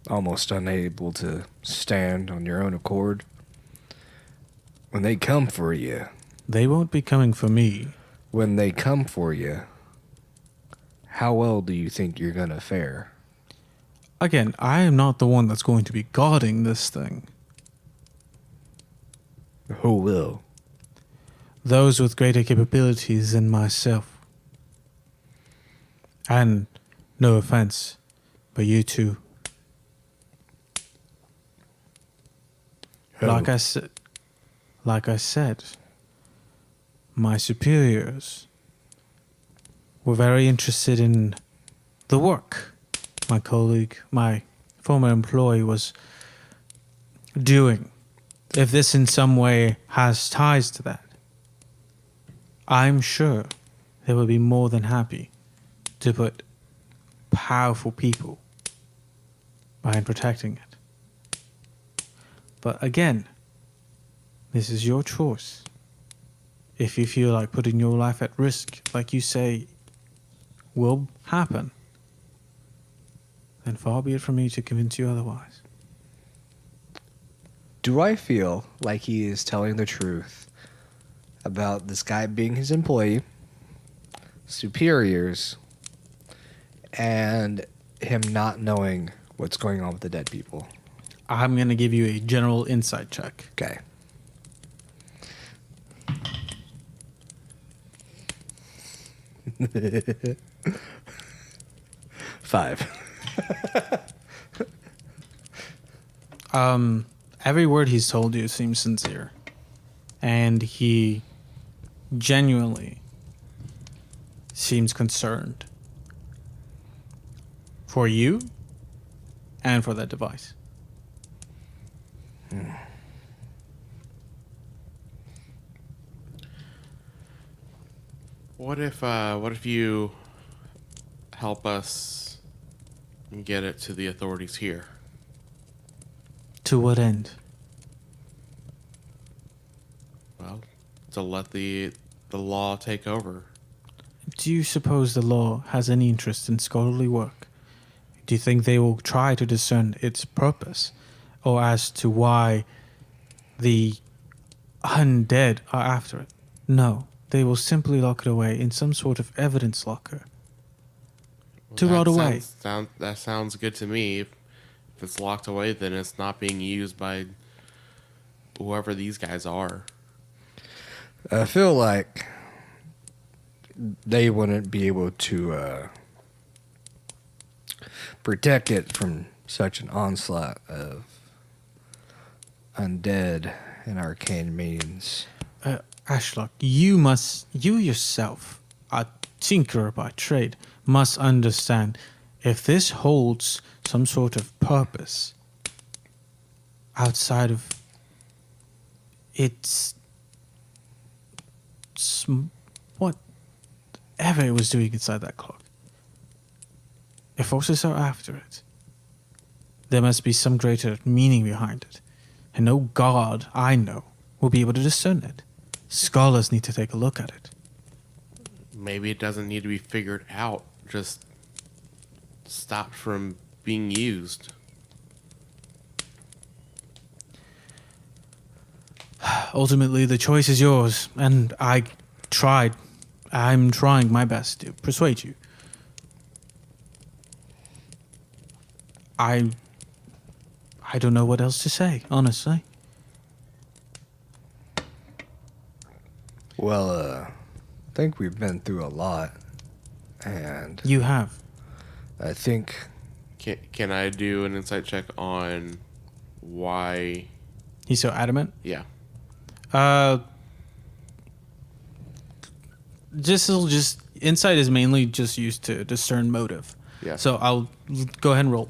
S2: almost unable to stand on your own accord. When they come for you,
S1: They won't be coming for me.
S2: when they come for you, how well do you think you're going to fare?
S1: Again, I am not the one that's going to be guarding this thing.
S2: Who will?
S1: Those with greater capabilities than myself. And, no offense, but you two. Like I said, my superiors were very interested in the work my colleague, my former employee was doing. If this in some way has ties to that, I'm sure they will be more than happy to put powerful people behind protecting it. But again, this is your choice. If you feel like putting your life at risk, like you say, will happen, then far be it from me to convince you otherwise.
S2: Do I feel like he is telling the truth about this guy being his employee, superiors, and him not knowing what's going on with the dead people.
S1: I'm going to give you a general insight check.
S2: Okay. Five.
S1: Every word he's told you seems sincere. And he genuinely seems concerned for you and for that device.
S3: What if you help us get it to the authorities here?
S1: To what end?
S3: Well, to let the law take over.
S1: Do you suppose the law has any interest in scholarly work? Do you think they will try to discern its purpose, or as to why the undead are after it? No, they will simply lock it away in some sort of evidence locker. To
S3: That
S1: rot away.
S3: That sounds good to me. If it's locked away, then it's not being used by whoever these guys are.
S2: I feel like they wouldn't be able to protect it from such an onslaught of undead and arcane means.
S1: Ashlock, you yourself, a tinkerer by trade, must understand if this holds some sort of purpose outside of its whatever it was doing inside that clock. If forces are after it, there must be some greater meaning behind it, and no god I know will be able to discern it. Scholars need to take a look at it.
S3: Maybe it doesn't need to be figured out, just stopped from being used.
S1: Ultimately, the choice is yours, and I'm trying my best to persuade you. I don't know what else to say, honestly.
S2: Well, I think we've been through a lot, and
S1: You have.
S2: I think
S3: Can I do an insight check on why?
S1: He's so adamant.
S3: Yeah.
S1: Just insight is mainly just used to discern motive.
S3: Yeah.
S1: So I'll go ahead and roll.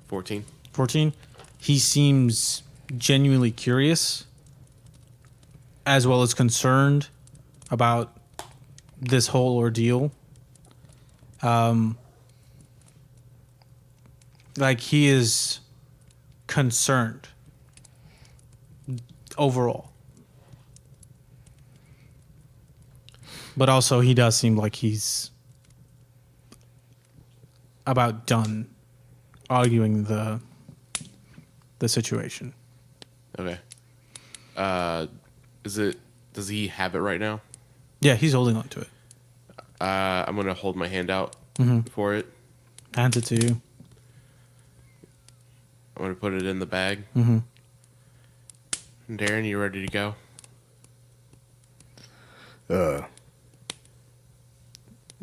S3: 14.
S1: 14. He seems genuinely curious, as well as concerned about this whole ordeal. Like he is concerned overall. But also he does seem like he's about done arguing the situation.
S3: Okay. Does he have it right now?
S1: Yeah, he's holding on to it.
S3: I'm gonna hold my hand out for it.
S1: Hands it to you.
S3: I'm gonna put it in the bag. Darren, you ready to go?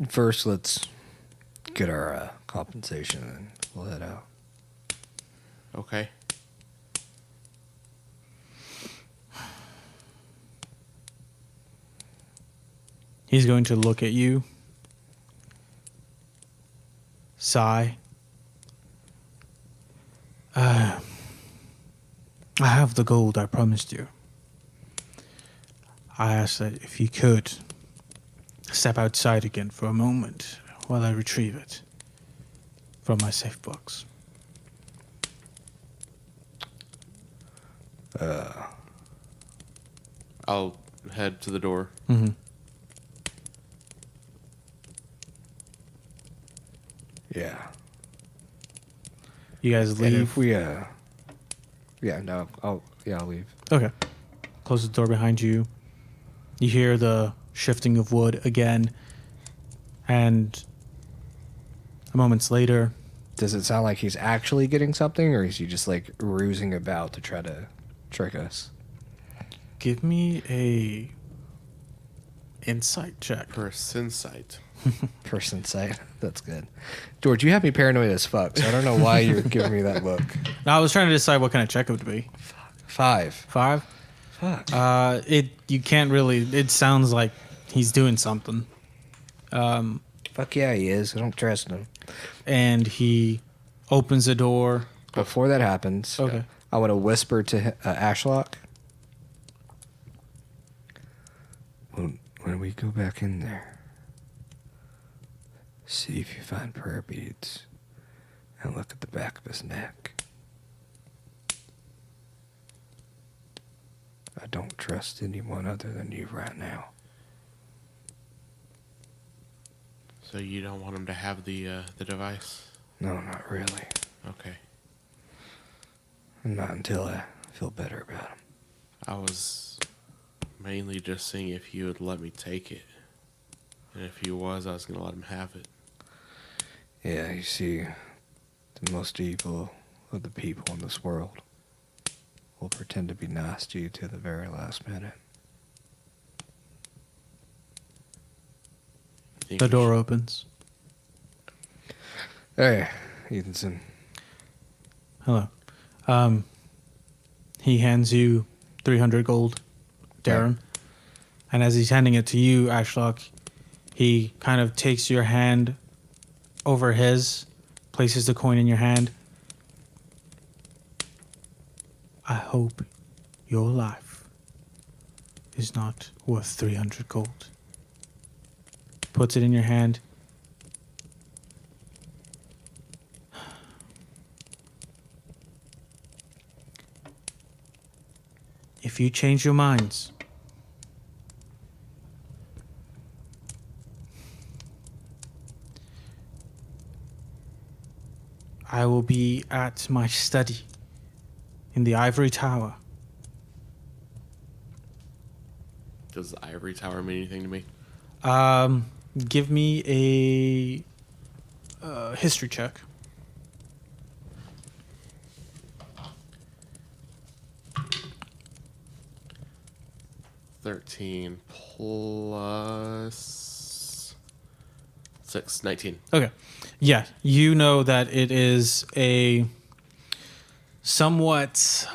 S2: first let's get our compensation and we'll head out.
S3: Okay.
S1: He's going to look at you, sigh. I have the gold I promised you. I ask that if you could step outside again for a moment while I retrieve it from my safe box.
S3: I'll head to the door.
S2: Yeah.
S1: You guys
S2: And
S1: leave.
S2: if we I'll leave.
S1: Okay. Close the door behind you. You hear the shifting of wood again, and Moments later,
S2: Does it sound like he's actually getting something, or is he just like rusing about to try to trick us?
S1: give me a insight check.
S3: Persinsight.
S2: Person sight. That's good. George, you have me paranoid as fuck, so I don't know why you're giving me that look.
S1: Now, I was trying to decide what kind of check it would be.
S2: 5.
S1: 5?
S2: Fuck.
S1: You can't really. It sounds like he's doing something.
S2: Fuck yeah, he is. I don't trust him.
S1: And he opens the door.
S2: Before that happens,
S1: Okay.
S2: I want to whisper to Ashlock. When we go back in there, see if you find prayer beads and look at the back of his neck. I don't trust anyone other than you right now.
S3: So you don't want him to have the device?
S2: No, not really.
S3: Okay.
S2: Not until I feel better about him.
S3: I was mainly just seeing if he would let me take it. And if he was, I was going to let him have it.
S2: Yeah, you see, the most evil of the people in this world will pretend to be nice to you till the very last minute.
S3: Think
S1: The
S3: we
S1: door
S3: should-
S1: opens.
S2: Hey, Ethanson.
S1: Hello. He hands you 300 gold, Darren. And as he's handing it to you, Ashlock, he kind of takes your hand over his, places the coin in your hand. I hope your life is not worth 300 gold. Puts it in your hand. If you change your minds, I will be at my study in the ivory tower.
S3: Does the ivory tower mean anything to me?
S1: Give me a history check.
S3: 13 plus 6, 19.
S1: Okay. Yeah, you know that it is a somewhat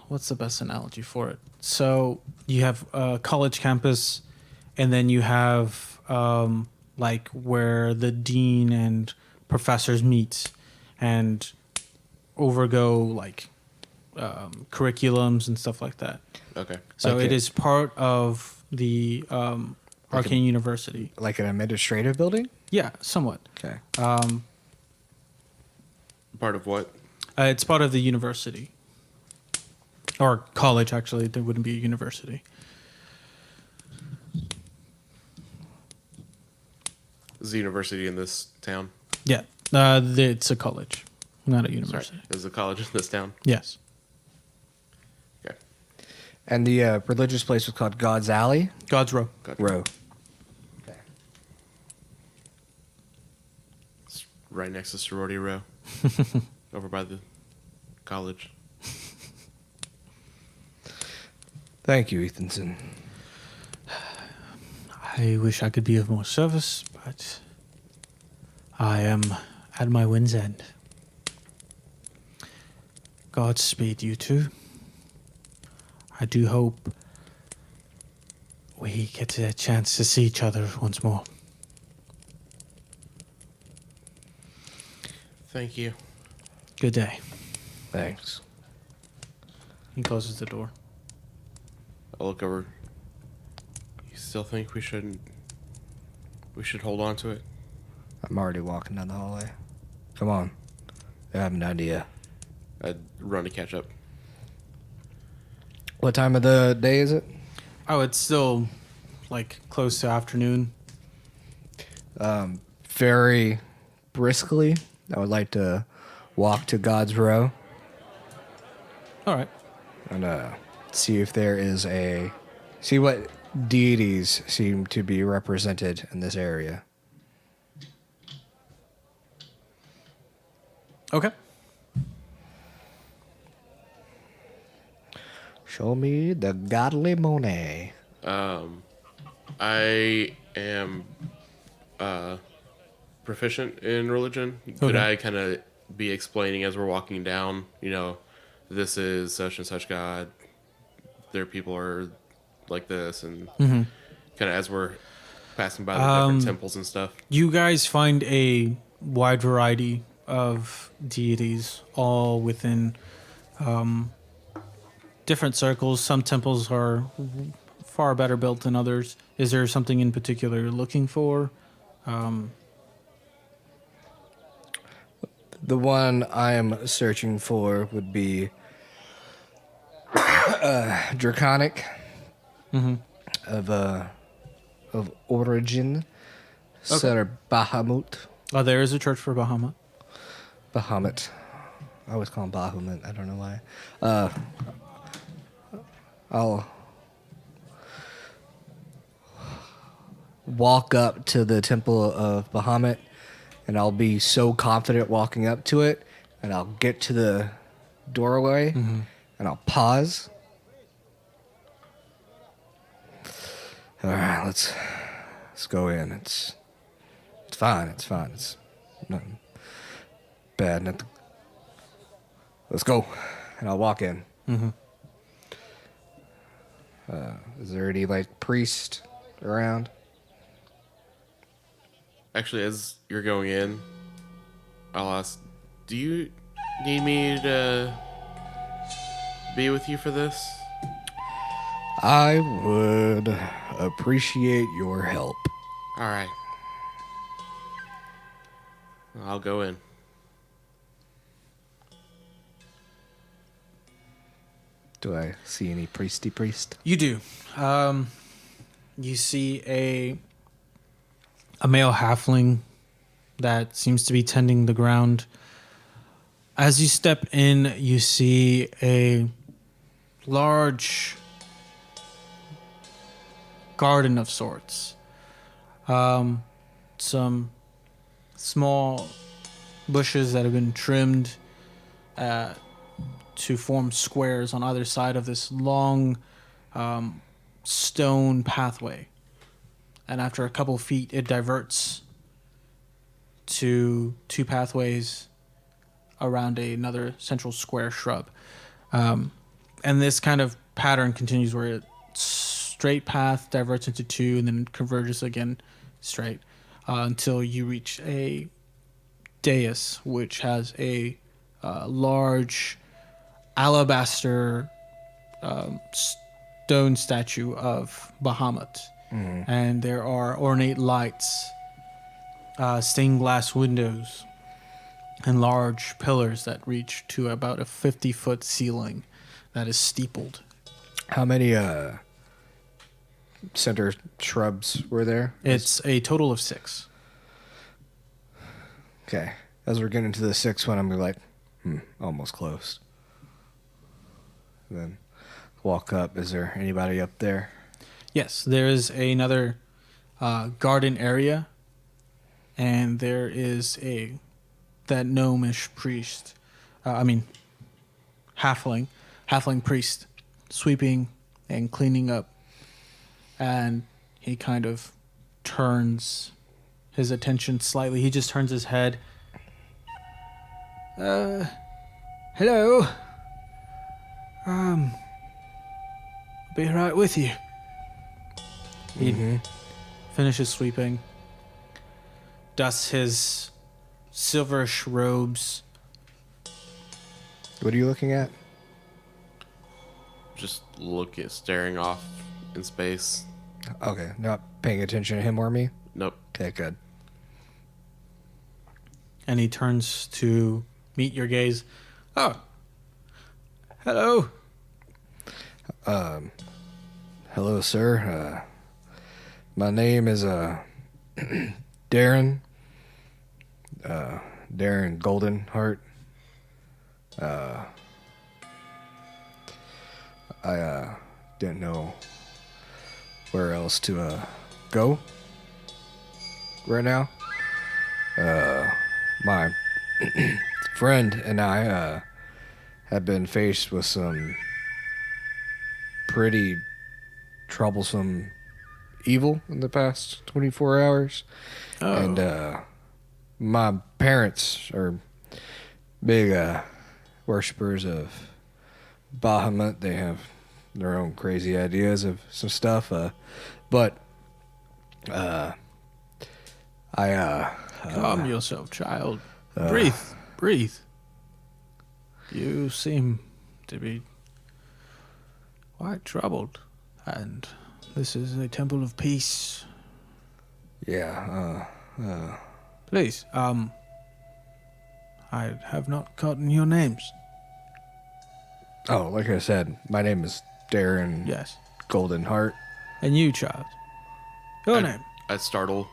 S1: what's the best analogy for it? So you have a college campus, and then you have like where the dean and professors meet and overgo like curriculums and stuff like that.
S3: Okay.
S1: So
S2: Like
S1: it
S2: a-
S1: is part of the Arcane University.
S2: Like an administrative building?
S1: Yeah, somewhat.
S2: Okay.
S3: Part of what?
S1: It's part of the university. Or college, actually. There wouldn't be a university.
S3: Is the university in this town?
S1: Yeah, it's a college, not a
S3: Sorry.
S1: university.
S3: Is the college in this town?
S1: Yes.
S3: Okay.
S2: And the religious place was called God's Alley?
S1: God's Row.
S3: Gotcha.
S2: Row.
S3: It's right next to Sorority Row. Over by the college.
S2: Thank you, Ethanson.
S1: I wish I could be of more service, but I am at my wind's end. Godspeed, you two. I do hope we get a chance to see each other once more.
S3: Thank you.
S1: Good day.
S2: Thanks.
S1: He closes the door.
S3: I'll look over. You still think we should hold on to it?
S2: I'm already walking down the hallway. Come on. I have an idea.
S3: I'd run to catch up.
S2: What time of the day is it?
S1: Oh, it's still like close to afternoon.
S2: Very briskly, I would like to walk to God's Row
S1: All right.
S2: and see if there is see what deities seem to be represented in this area.
S1: Okay.
S2: Show me the godly Monet.
S3: I am proficient in religion. Could
S1: Okay.
S3: I kind of be explaining as we're walking down, this is such and such God, their people are like this, and kind of as we're passing by the different temples and stuff?
S1: You guys find a wide variety of deities, all within different circles. Some temples are far better built than others. Is there something in particular you're looking for?
S2: The one I am searching for would be Draconic of origin, Sir Bahamut.
S1: Oh, there is a church for Bahamut.
S2: Bahamut. I always call him Bahamut. I don't know why. I'll walk up to the temple of Bahamut, and I'll be so confident walking up to it, and I'll get to the doorway, and I'll pause. All right, let's go in. It's fine. It's fine. It's nothing bad. Nothing. Let's go, and I'll walk in. Is there any priest around?
S3: Actually, as you're going in, I'll ask, do you need me to be with you for this?
S2: I would appreciate your help.
S3: All right. I'll go in.
S2: Do I see any priest?
S1: You do. You see a male halfling that seems to be tending the ground. As you step in, you see a large garden of sorts. Some small bushes that have been trimmed to form squares on either side of this long stone pathway. And after a couple feet, it diverts to two pathways around another central square shrub. And this kind of pattern continues where it straight path diverts into two and then converges again straight until you reach a dais, which has a large alabaster stone statue of Bahamut. And there are ornate lights, stained glass windows, and large pillars that reach to about a 50-foot ceiling that is steepled.
S2: How many center shrubs were there?
S1: It's a total of 6.
S2: Okay. As we're getting to the 6th one, I'm gonna be like, almost close. Then walk up. Is there anybody up there?
S1: Yes, there is another garden area, and there is that gnomish priest. Halfling priest, sweeping and cleaning up, and he kind of turns his attention slightly. He just turns his head. Hello. I'll be right with you. He finishes sweeping, dusts his silverish robes.
S2: What are you looking at?
S3: Just staring off in space.
S2: Okay. Not paying attention to him or me?
S3: Nope.
S2: Okay, good.
S1: And he turns to meet your gaze. Oh, hello.
S2: Hello, sir. My name is Darren. Darren Goldenheart. I didn't know where else to go right now. My friend and I have been faced with some pretty troublesome evil in the past 24 hours.
S1: Oh.
S2: And my parents are big worshippers of Bahamut. They have their own crazy ideas of some stuff. But
S1: Calm yourself, child. Breathe. You seem to be quite troubled, and this is a temple of peace.
S2: Yeah,
S1: Please, I have not gotten your names.
S2: oh, like I said, my name is Darren
S1: Yes.
S2: Golden Heart.
S1: And you, child. Your name.
S3: I startle.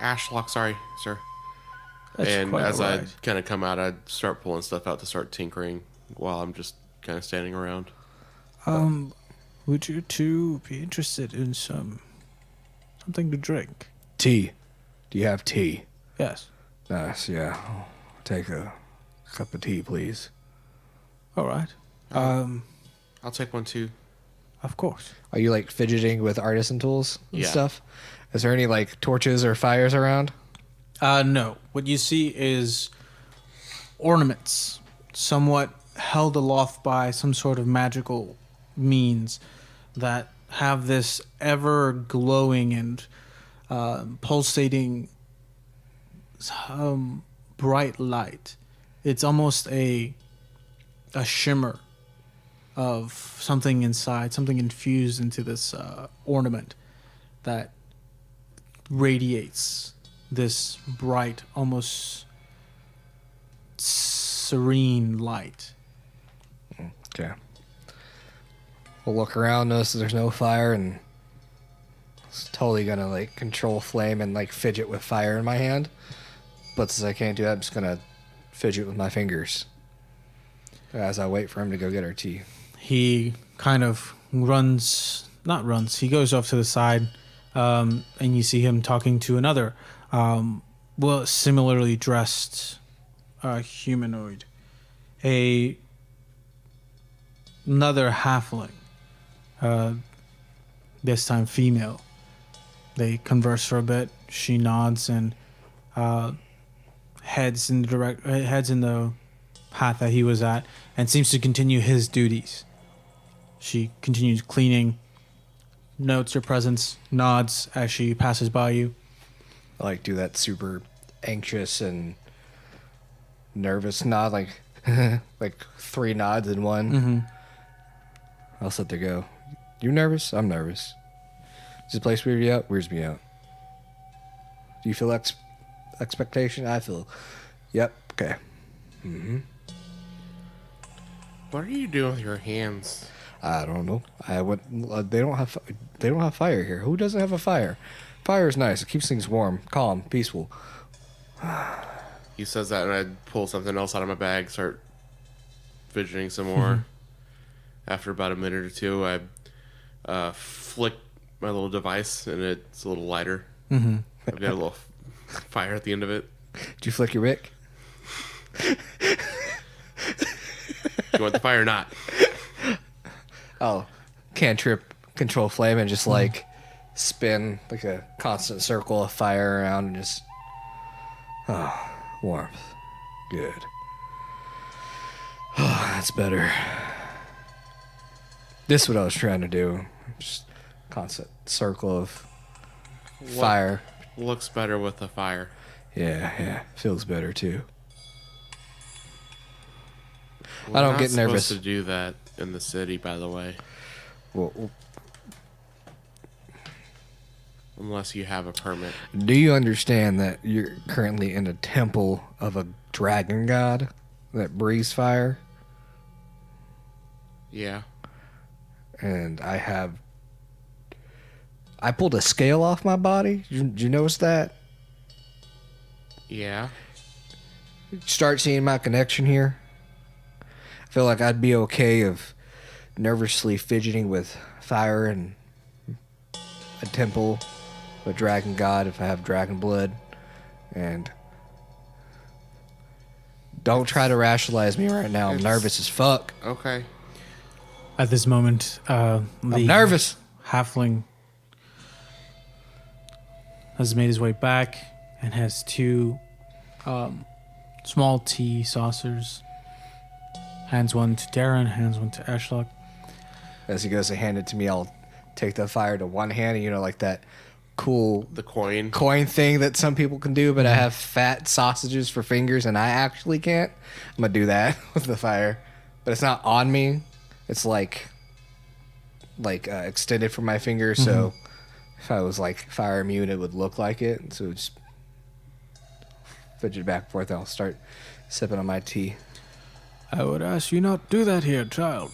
S3: Ashlock, sorry, sir.
S1: That's
S3: And
S1: quite
S3: as
S1: all
S3: I
S1: right.
S3: kind of come out, I start pulling stuff out to start tinkering while I'm just kind of standing around.
S1: Would you two be interested in something to drink?
S2: Tea. Do you have tea?
S1: Yes.
S2: Nice, yeah. I'll take a cup of tea, please.
S1: All right.
S3: I'll take one too.
S1: Of course.
S2: Are you like fidgeting with artisan tools and
S3: Yeah.
S2: stuff? Is there any like torches or fires around?
S1: No. What you see is ornaments, somewhat held aloft by some sort of magical means that have this ever glowing and pulsating bright light. It's almost a shimmer of something inside, something infused into this ornament that radiates this bright, almost serene light.
S2: Okay. We'll look around, notice there's no fire, and it's totally gonna like control flame and like fidget with fire in my hand. But since I can't do that, I'm just gonna fidget with my fingers as I wait for him to go get our tea.
S1: He kind of he goes off to the side, and you see him talking to another, similarly dressed humanoid. Another halfling, this time female. They converse for a bit. She nods and heads in the path that he was at, and seems to continue his duties. She continues cleaning, notes your presence, nods as she passes by you.
S2: I like do that super anxious and nervous nod, like like 3 nods in one.
S1: Mm-hmm.
S2: I'll let there go. You nervous? I'm nervous. Does this place weird you out? Weirds me out. Do you feel expectation? I feel. Yep. Okay.
S3: What are you doing with your hands?
S2: I don't know. I would. They don't have. They don't have fire here. Who doesn't have a fire? Fire is nice. It keeps things warm, calm, peaceful.
S3: He says that, and I pull something else out of my bag, start fidgeting some more. After about a minute or two, I flick my little device, and it's a little lighter.
S1: Mm-hmm.
S3: I've got a little fire at the end of it.
S2: Did you flick your wick?
S3: Do you want the fire or not?
S2: Oh, cantrip, control flame, and just like spin like a constant circle of fire around, and just warmth. Good. Oh, that's better. This is what I was trying to do. Just constant circle of fire.
S3: Looks better with the fire.
S2: Yeah. Feels better too.
S3: We're
S2: I don't
S3: not
S2: get nervous.
S3: supposed to do that in the city, by the way,
S2: Well,
S3: unless you have a permit.
S2: do you understand that you're currently in a temple of a dragon god that breathes fire?
S3: Yeah.
S2: And I pulled a scale off my body. Did you notice that?
S3: Yeah.
S2: Start seeing my connection here. I feel like I'd be okay of nervously fidgeting with fire and a temple, a dragon god if I have dragon blood, and don't try to rationalize me right now. I'm
S3: It's-
S2: nervous as fuck.
S3: Okay.
S1: At this moment,
S2: I'm
S1: the
S2: nervous.
S1: halfling has made his way back and has two small tea saucers. Hands one to Darren, hands one to Ashlock.
S2: As he goes to hand it to me, I'll take the fire to one hand, and, you know, like that cool
S3: The coin.
S2: coin thing that some people can do, but I have fat sausages for fingers and I actually can't. I'm gonna do that with the fire, but it's not on me. It's like extended from my finger, so if I was like fire immune, it would look like it. So just fidget back and forth, and I'll start sipping on my tea.
S1: I would ask you not do that here, child.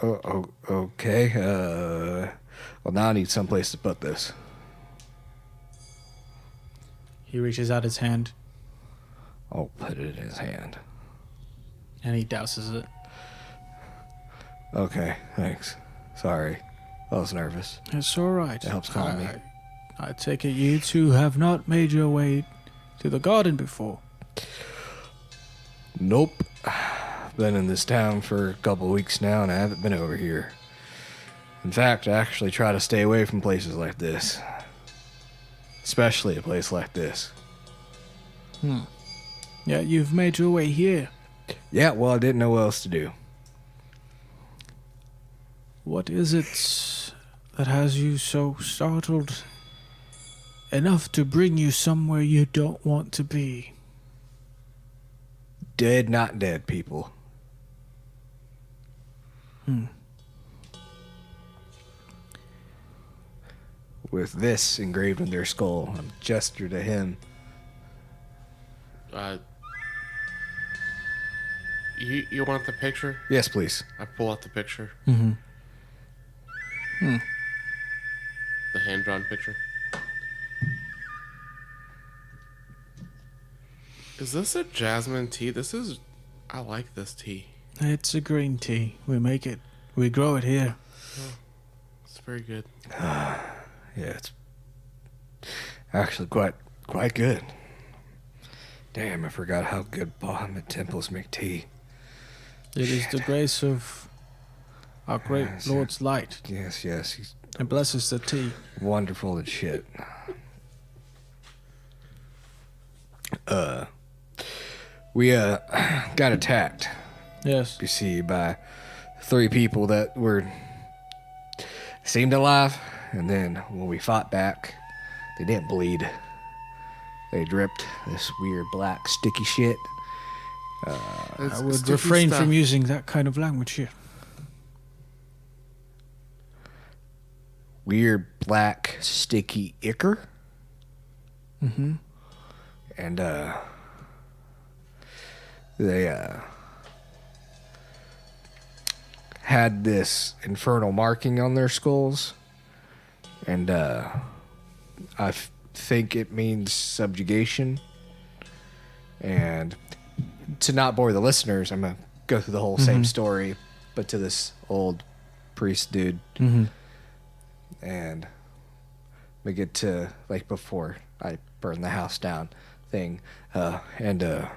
S2: Okay. Well, now I need someplace to put this.
S1: He reaches out his hand
S2: I'll put it in his hand.
S1: and he douses it.
S2: Okay, thanks. Sorry, I was nervous.
S1: It's all right.
S2: It helps calm me.
S1: I take it you two have not made your way to the garden before.
S2: Nope. Been in this town for a couple weeks now, and I haven't been over here. In fact, I actually try to stay away from places like this. Especially a place like this.
S1: Yeah, you've made your way here.
S2: Yeah, well, I didn't know what else to do.
S1: What is it that has you so startled enough to bring you somewhere you don't want to be?
S2: Dead, not dead people. With this engraved in their skull, I gesture to him.
S3: You want the picture?
S2: Yes, please.
S3: I pull out the picture.
S1: Mm-hmm.
S3: The hand-drawn picture. Is this a jasmine tea? I like this tea.
S1: It's a green tea. We grow it here.
S3: It's very good.
S2: Yeah, it's actually quite good. Damn, I forgot how good Bahamut temples make tea.
S1: It is the grace of our great
S2: Yes,
S1: Lord's light.
S2: Yes, he's
S1: And blesses the tea.
S2: wonderful as shit. We got attacked,
S1: Yes.
S2: you see, by 3 people that seemed alive, and then when we fought back, they didn't bleed. They dripped this weird black sticky shit.
S1: I would refrain from using that kind of language here.
S2: Weird black sticky ichor.
S1: Mm-hmm.
S2: And they had this infernal marking on their skulls, and I think it means subjugation. And to not bore the listeners, I'm gonna go through the whole same story, but to this old priest dude.
S1: Mm-hmm.
S2: And we get to, like, before I burn the house down thing, and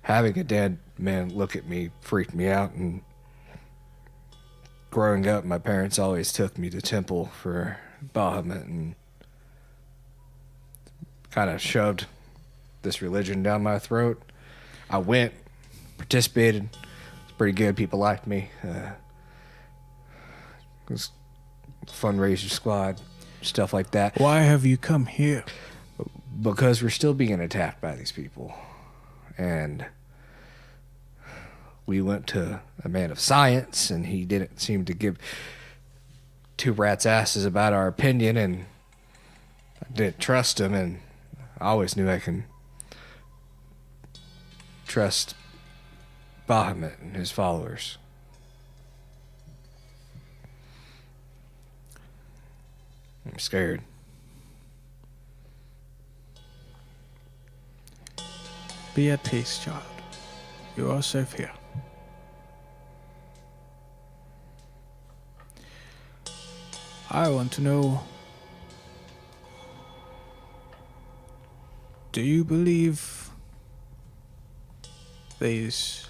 S2: having a dead man look at me freaked me out. And growing up, my parents always took me to temple for Bahamut and kind of shoved this religion down my throat. I went, participated. It's pretty good. People liked me. It was fundraiser squad, stuff like that.
S1: Why have you come here?
S2: Because we're still being attacked by these people. And we went to a man of science, and he didn't seem to give 2 rats' asses about our opinion, and I didn't trust him, and I always knew I can trust Bahamut and his followers. I'm scared.
S1: Be at peace, child. You are safe here. I want to know, do you believe these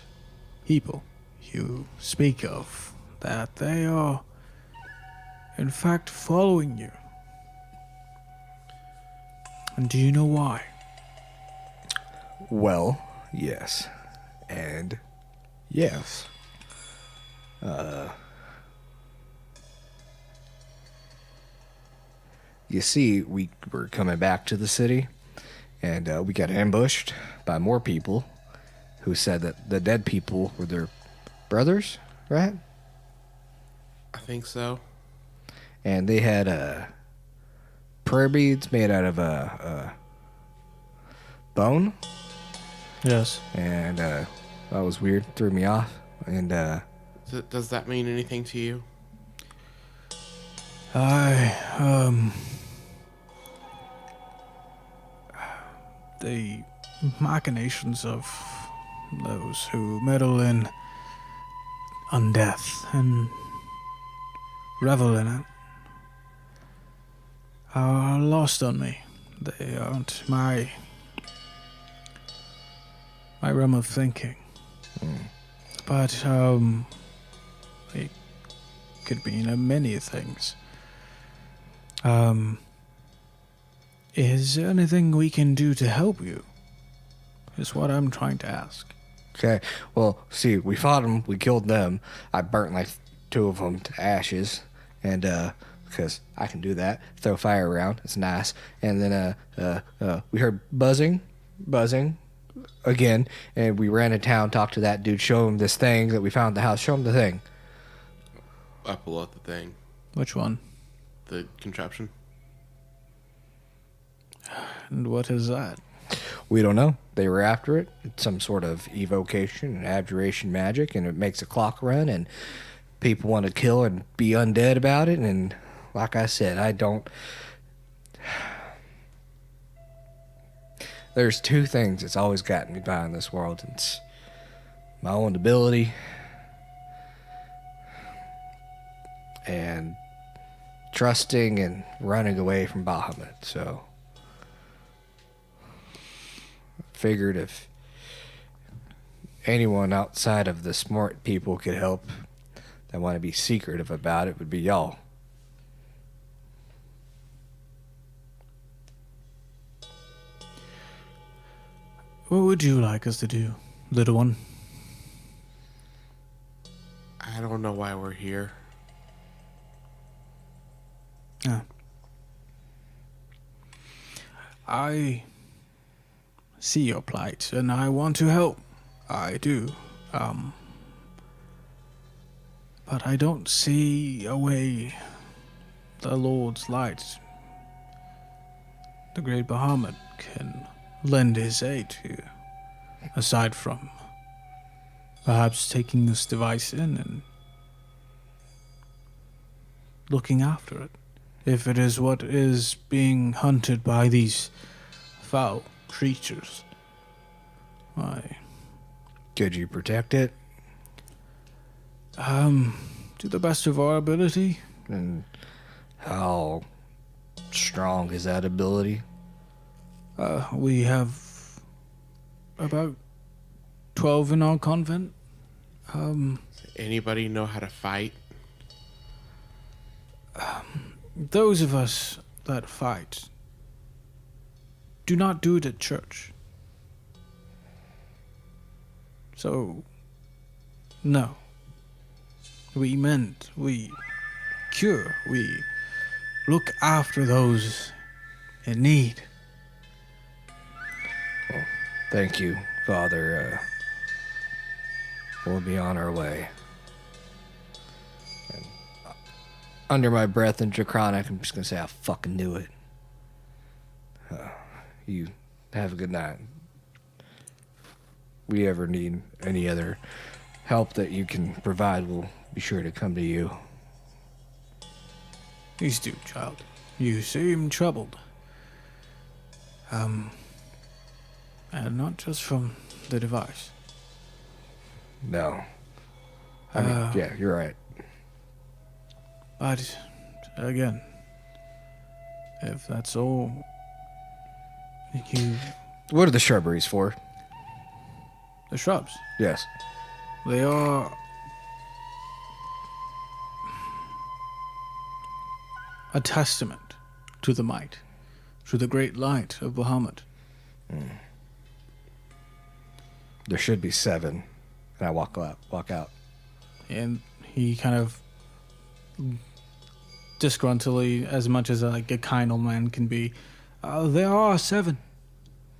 S1: people you speak of, that they are in fact following you? And do you know why?
S2: Well, yes. And yes. You see, we were coming back to the city, and we got ambushed by more people who said that the dead people were their brothers, right?
S3: I think so.
S2: And they had prayer beads made out of bone,
S1: Yes.
S2: and that was weird. Threw me off. And
S3: Does that mean anything to you?
S1: The machinations of those who meddle in undeath and revel in it are lost on me. They aren't my realm of thinking. But it could mean many things. Is there anything we can do to help you? Is what I'm trying to ask.
S2: okay, well, see, we fought them, we killed them. I burnt like 2 of them to ashes, and because I can do that, throw fire around, it's nice. And then we heard buzzing again, and we ran to town, talked to that dude, show him this thing that we found at the house. Show him the thing.
S3: I pull out the thing,
S1: Which one?
S3: the contraption.
S1: And what is that?
S2: We don't know. They were after it. It's some sort of evocation and abjuration magic, and it makes a clock run, and people want to kill and be undead about it. And like I said, I don't. There's 2 things that's always gotten me by in this world. It's my own ability and trusting and running away from Bahamut. So figured if anyone outside of the smart people could help that want to be secretive about it would be y'all.
S1: What would you like us to do, little one?
S3: I don't know why we're here.
S1: I see your plight, and I want to help. I do. But I don't see a way the Lord's light, the great Bahamut, can lend his aid to, aside from perhaps taking this device in and looking after it. If it is what is being hunted by these foul creatures, why?
S2: Could you protect it?
S1: To the best of our ability.
S2: And how strong is that ability?
S1: We have about 12 in our convent.
S3: Anybody know how to fight?
S1: Those of us that fight do not do it at church. So, no. We mend, we cure, we look after those in need.
S2: Well, thank you, Father. We'll be on our way. And under my breath in Draconic, I'm just going to say I fucking knew it. You have a good night. We ever need any other help that you can provide, we'll be sure to come to you.
S1: Please do, child. You seem troubled. And not just from the device.
S2: No. I mean, yeah, you're right.
S1: But again, if that's all you...
S2: What are the shrubberies for?
S1: The shrubs.
S2: Yes.
S1: They are a testament to the might, to the great light of Bahamut.
S2: There should be 7. And I walk out.
S1: And he kind of disgruntledly, as much as like a kind old man can be, there are 7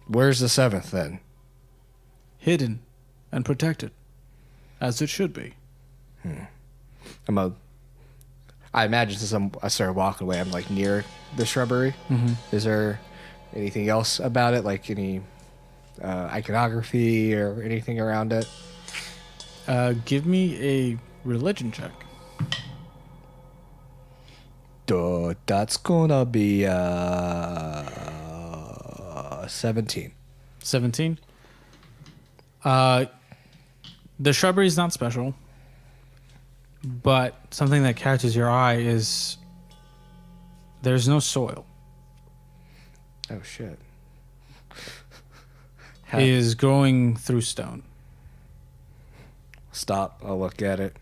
S2: Where's the 7th then?
S1: hidden and protected, as it should be.
S2: I imagine since I started walking away, I'm like near the shrubbery. Is there anything else about it, like any iconography or anything around it?
S1: Give me a religion check.
S2: That's gonna be 17.
S1: 17. The shrubbery is not special, but something that catches your eye is there's no soil.
S2: Oh shit!
S1: It is growing through stone.
S2: Stop. I'll look at it.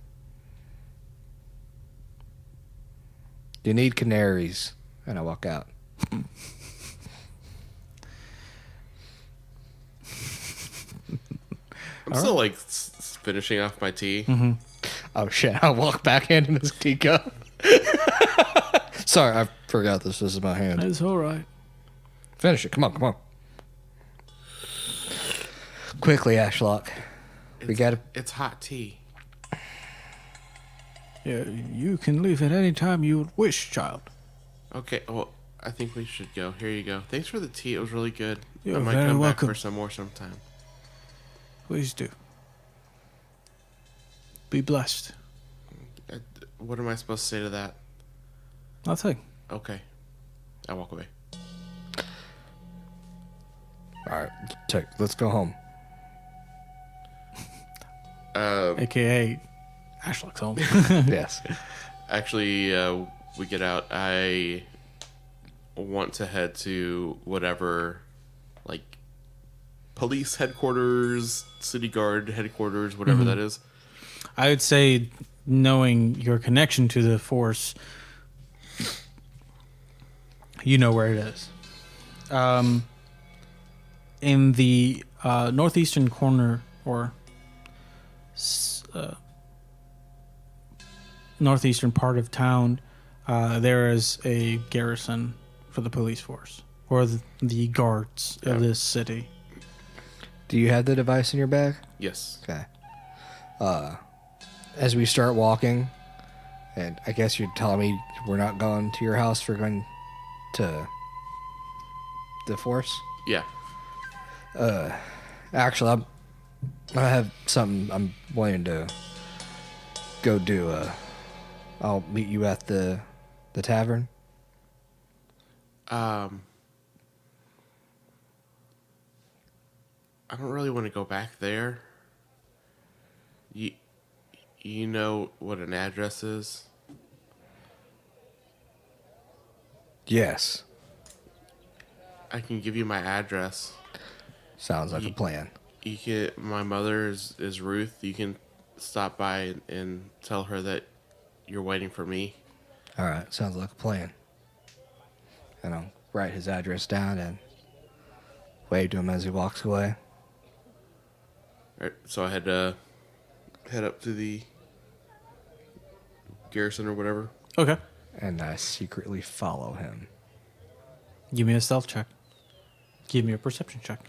S2: You need canaries, and I walk out.
S3: I'm still like finishing off my tea.
S2: Oh shit! I'll walk back into this teacup. Sorry, I forgot this is my hand.
S1: It's all right.
S2: Finish it. Come on. Quickly, Ashlock. We got to.
S3: It's hot tea.
S1: Yeah, you can leave at any time you wish, child.
S3: Okay, well, I think we should go. Here you go. Thanks for the tea. It was really good.
S1: You're
S3: I might
S1: very
S3: come
S1: welcome.
S3: back for some more sometime.
S1: Please do. Be blessed.
S3: What am I supposed to say to that?
S1: Nothing.
S3: Okay. I walk away.
S2: All right, let's go home.
S1: AKA Ashlock's home.
S2: Yes.
S3: Actually, we get out. I want to head to whatever, like, police headquarters, city guard headquarters, whatever that is.
S1: I would say, knowing your connection to the Force, you know where it is. In the northeastern corner, or northeastern part of town, there is a garrison for the police force, or the guards of this city.
S2: Do you have the device in your bag?
S3: Yes.
S2: Okay. As we start walking, and I guess you're telling me we're not going to your house, we're going to the Force?
S3: Yeah.
S2: Actually, I have something I'm wanting to go do. I'll meet you at the tavern.
S3: I don't really want to go back there. You know what an address is?
S2: Yes.
S3: I can give you my address.
S2: Sounds like a plan.
S3: You can. My mother is Ruth. You can stop by and tell her that you're waiting for me.
S2: All right, sounds like a plan. And I'll write his address down and wave to him as he walks away.
S3: All right, so I had to head up to the garrison or whatever.
S1: Okay.
S2: And I secretly follow him.
S1: Give me a stealth check. Give me a perception check.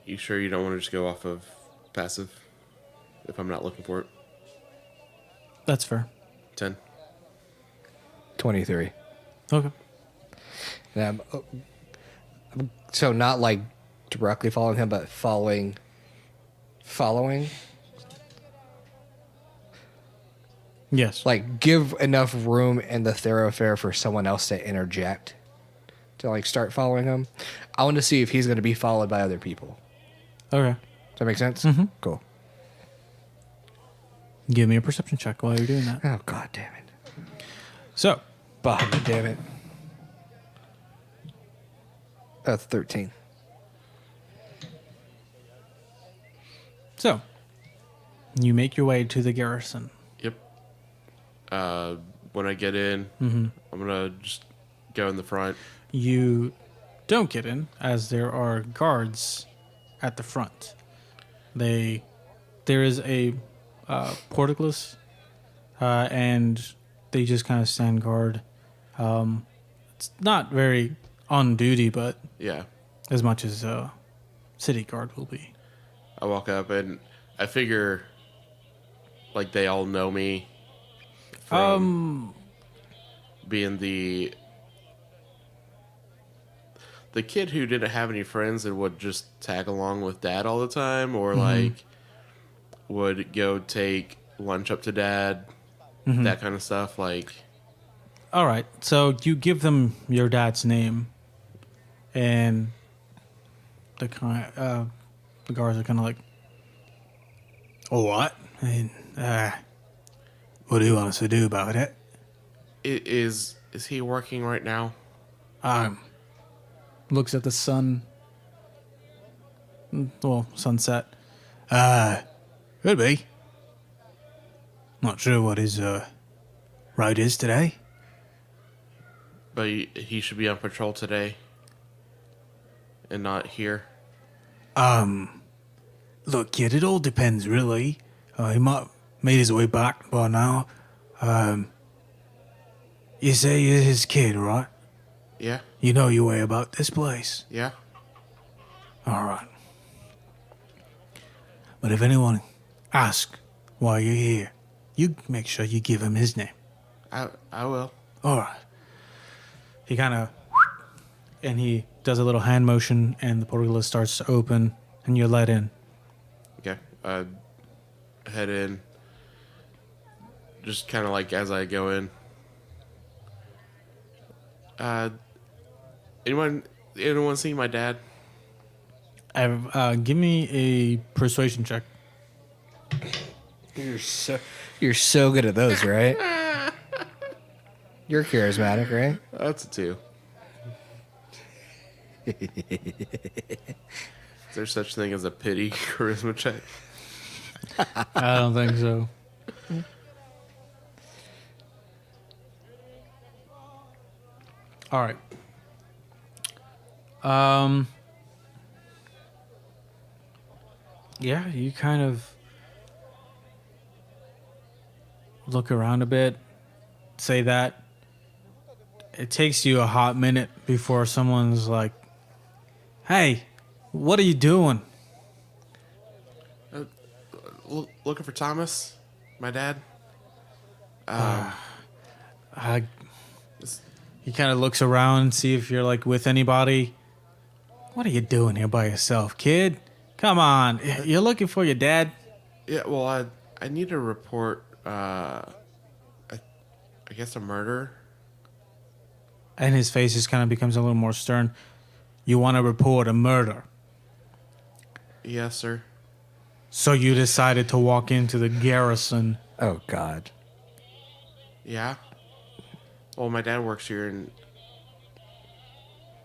S3: You sure you don't want to just go off of passive if I'm not looking for it?
S1: That's fair.
S3: 10.
S2: 23.
S1: Okay.
S2: And I'm so not like directly following him, but following.
S1: Yes.
S2: Like, give enough room in the thoroughfare for someone else to interject to like start following him. I want to see if he's going to be followed by other people.
S1: Okay.
S2: Does that make sense?
S1: Mhm.
S2: Cool.
S1: Give me a perception check while you're doing that.
S2: Oh, god damn it.
S1: So,
S2: Damn it. That's 13.
S1: so you make your way to the garrison.
S3: Yep. When I get in, I'm gonna just go in the front.
S1: You don't get in, as there are guards at the front. There is a portcullis, and they just kind of stand guard. It's not very on duty, but
S3: Yeah.
S1: as much as city guard will be.
S3: I walk up and I figure, like, they all know me from being the kid who didn't have any friends and would just tag along with dad all the time, or like would go take lunch up to dad, that kind of stuff. Like,
S1: All right, so you give them your dad's name, and the guards are kind of like, "Oh, what? And what do you want us to do about it?"
S3: is he working right now?
S1: Looks at the sun. Well, sunset. Could be. Not sure what his route is today.
S3: But he should be on patrol today and not here.
S1: Look, kid, it all depends, really. He might have made his way back by now. You say you're his kid, right?
S3: Yeah,
S1: You know your way about this place.
S3: yeah.
S1: All right. But if anyone asks why you're here, you make sure you give him his name.
S3: I will.
S1: All right. He kind of... And he does a little hand motion, and the portcullis starts to open, and you're let in.
S3: Okay. Head in. Just kind of like as I go in. Anyone seen my dad?
S1: Give me a persuasion check.
S2: You're so good at those, right? You're charismatic, right?
S3: That's a 2. Is there such thing as a pity charisma check?
S1: I don't think so. All right. Yeah, you kind of look around a bit, say that. It takes you a hot minute before someone's like, "Hey, what are you doing?"
S3: Looking for Thomas, my dad.
S1: He kind of looks around, see if you're like with anybody. What are you doing here by yourself, kid? Come on, you're looking for your dad.
S3: Yeah, well, I need to report. I guess a murder.
S1: And his face just kind of becomes a little more stern. You want to report a murder.
S3: Yes, sir.
S1: So you decided to walk into the garrison.
S2: Oh, God.
S3: Yeah. Well, my dad works here, and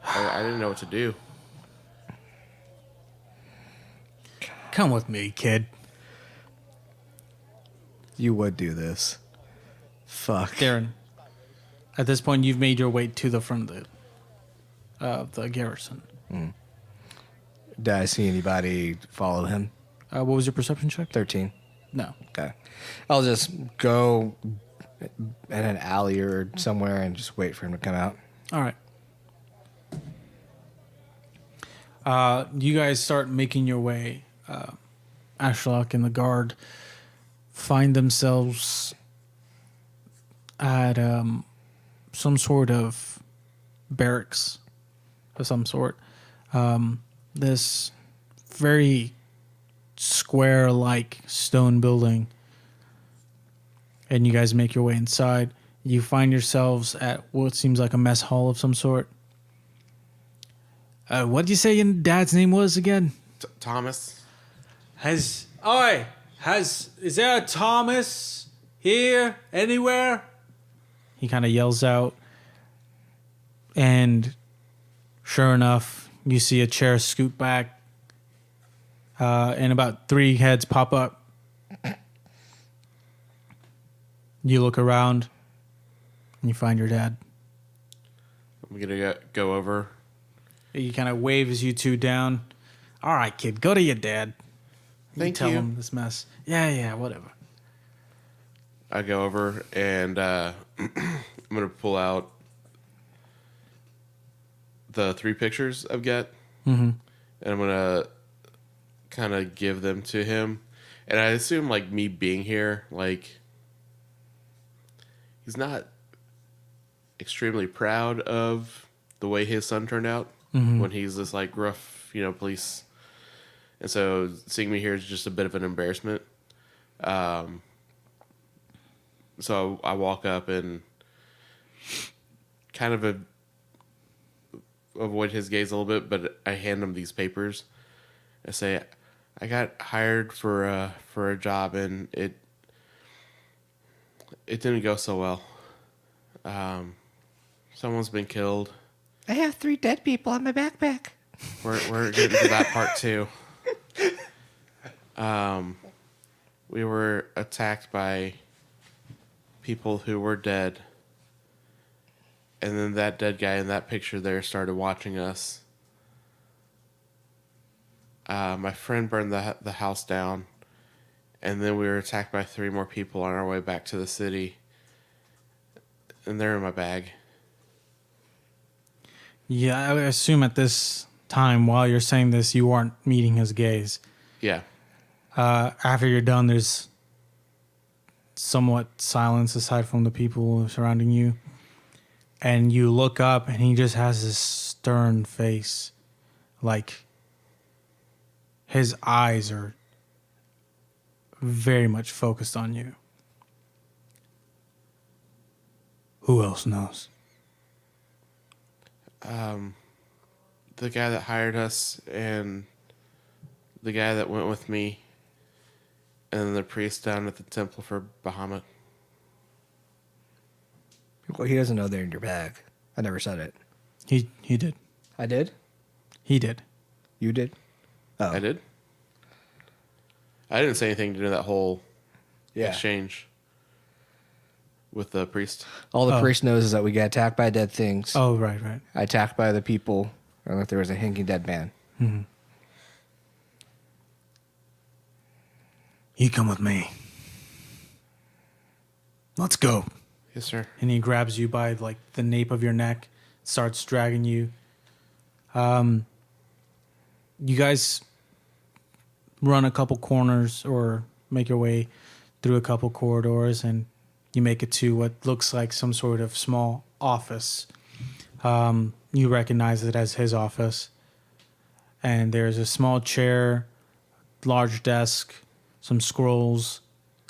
S3: I didn't know what to do.
S1: Come with me, kid.
S2: You would do this. Fuck.
S1: Darren, at this point, you've made your way to the front of the garrison.
S2: Did I see anybody follow him?
S1: What was your perception check?
S2: 13.
S1: No.
S2: Okay. I'll just go in an alley or somewhere and just wait for him to come out.
S1: All right. You guys start making your way. Ashlock and the guard find themselves at some sort of barracks of some sort. This very square-like stone building. And you guys make your way inside. You find yourselves at what seems like a mess hall of some sort. What did you say your dad's name was again?
S3: Thomas.
S1: Is there a Thomas here anywhere? He kind of yells out, and sure enough, you see a chair scoot back, and about 3 heads pop up. You look around, and you find your dad.
S3: I'm going to go over.
S1: He kind of waves you two down. All right, kid, go to your dad.
S3: Thank
S1: tell
S3: you.
S1: him this mess. Yeah, whatever.
S3: I go over and I'm going to pull out the 3 pictures I've got.
S1: Mm-hmm.
S3: And I'm going to kind of give them to him. And I assume, like, me being here, like, he's not extremely proud of the way his son turned out when he's this, like, rough, police. And so seeing me here is just a bit of an embarrassment. So I walk up and kind of avoid his gaze a little bit, but I hand him these papers. I say, I got hired for a job, and it didn't go so well. Someone's been killed.
S2: I have 3 dead people on my backpack.
S3: We're getting to that part too. We were attacked by people who were dead, and then that dead guy in that picture there started watching us. My friend burned the house down, and then we were attacked by 3 more people on our way back to the city, and they're in my bag.
S1: Yeah, I would assume at this time, while you're saying this, you aren't meeting his gaze.
S3: Yeah.
S1: After you're done, there's somewhat silence aside from the people surrounding you. And you look up, and he just has this stern face. Like, his eyes are very much focused on you. Who else knows?
S3: The guy that hired us, and the guy that went with me, and the priest down at the temple for Bahamut.
S2: Well, he doesn't know they're in your bag. I never said it.
S1: He did.
S2: I did?
S1: He did.
S2: You did? Oh.
S3: I did? I didn't say anything during that whole exchange with the priest.
S2: All the priest knows is that we get attacked by dead things.
S1: Oh, right.
S2: Attacked by the people, and that there was a hinky dead man.
S1: Mm-hmm. You come with me. Let's go.
S3: Yes, sir.
S1: And he grabs you by like the nape of your neck, starts dragging you. You guys run a couple corners or make your way through a couple corridors, and you make it to what looks like some sort of small office. You recognize it as his office. And there's a small chair, large desk, some scrolls,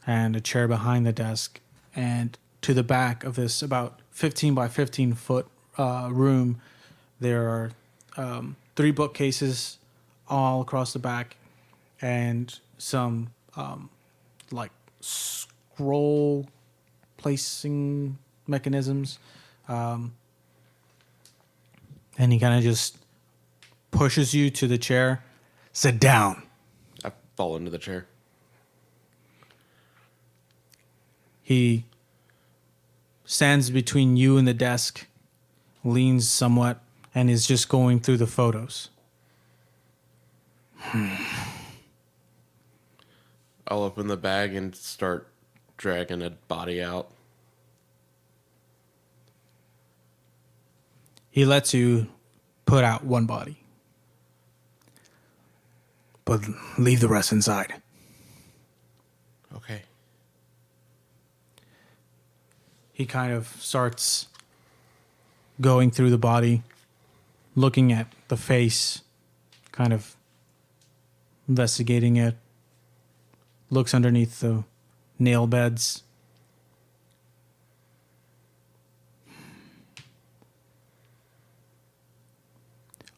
S1: and a chair behind the desk. And to the back of this about 15 by 15 foot room, there are 3 bookcases all across the back, and some like scroll placing mechanisms. And he kind of just pushes you to the chair. Sit down.
S3: I fall into the chair.
S1: He stands between you and the desk, leans somewhat, and is just going through the photos.
S3: I'll open the bag and start dragging a body out.
S1: He lets you put out 1 body. But leave the rest inside.
S3: Okay.
S1: He kind of starts going through the body, looking at the face, kind of investigating it, looks underneath the nail beds.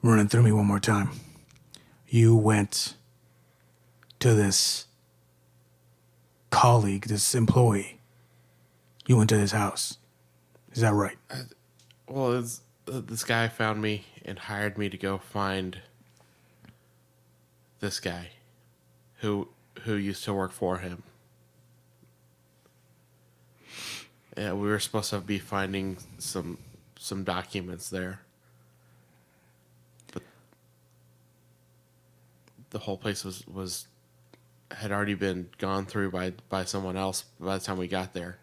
S1: Run it through me one more time. You went to this colleague, this employee. You went to his house.
S4: Is that right?
S3: Well, this guy found me and hired me to go find this guy who used to work for him. Yeah, we were supposed to be finding some documents there. But the whole place had already been gone through by someone else by the time we got there.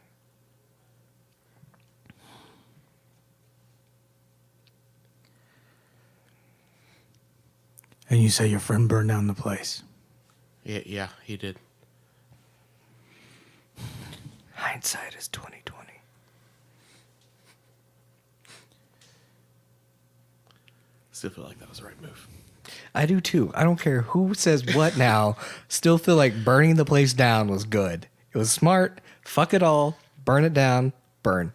S4: And you say your friend burned down the place.
S3: Yeah, he did.
S2: Hindsight is 20/20.
S3: Still feel like that was the right move.
S2: I do too. I don't care who says what now. Still feel like burning the place down was good. It was smart. Fuck it all. Burn it down. Burn.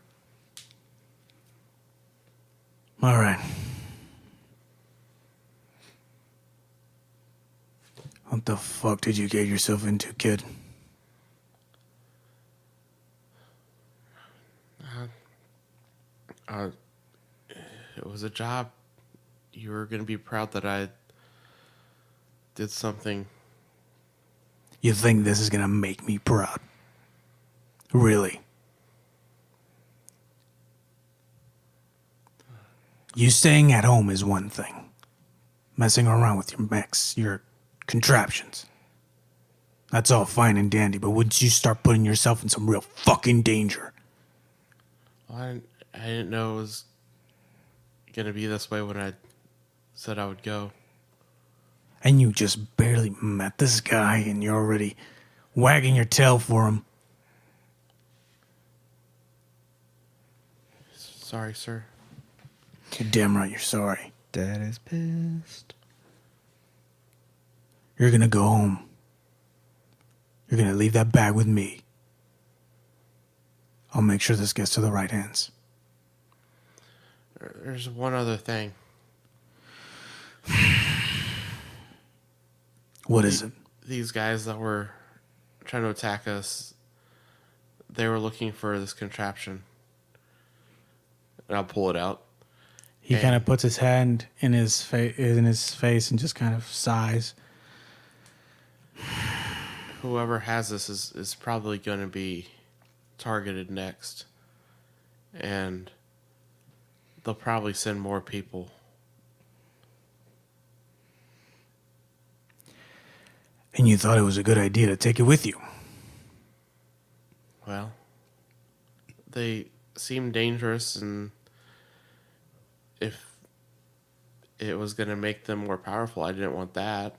S4: All right. What the fuck did you get yourself into, kid?
S3: It was a job. You were going to be proud that I did something.
S4: You think this is gonna make me proud? Really? You staying at home is one thing. Messing around with your mechs, your contraptions. That's all fine and dandy, but once you start putting yourself in some real fucking danger.
S3: Well, I didn't know it was going to be this way when I said I would go.
S4: And you just barely met this guy and you're already wagging your tail for him.
S3: Sorry, sir.
S4: You're damn right you're sorry.
S2: Dad is pissed.
S4: You're gonna go home. You're gonna leave that bag with me. I'll make sure this gets to the right hands.
S3: There's one other thing.
S4: What is it?
S3: These guys that were trying to attack us, they were looking for this contraption. And I'll pull it out.
S4: He kind of puts his hand in his face and just kind of sighs.
S3: Whoever has this is probably going to be targeted next. And they'll probably send more people.
S4: And you thought it was a good idea to take it with you.
S3: Well, they seem dangerous, and if it was going to make them more powerful, I didn't want that.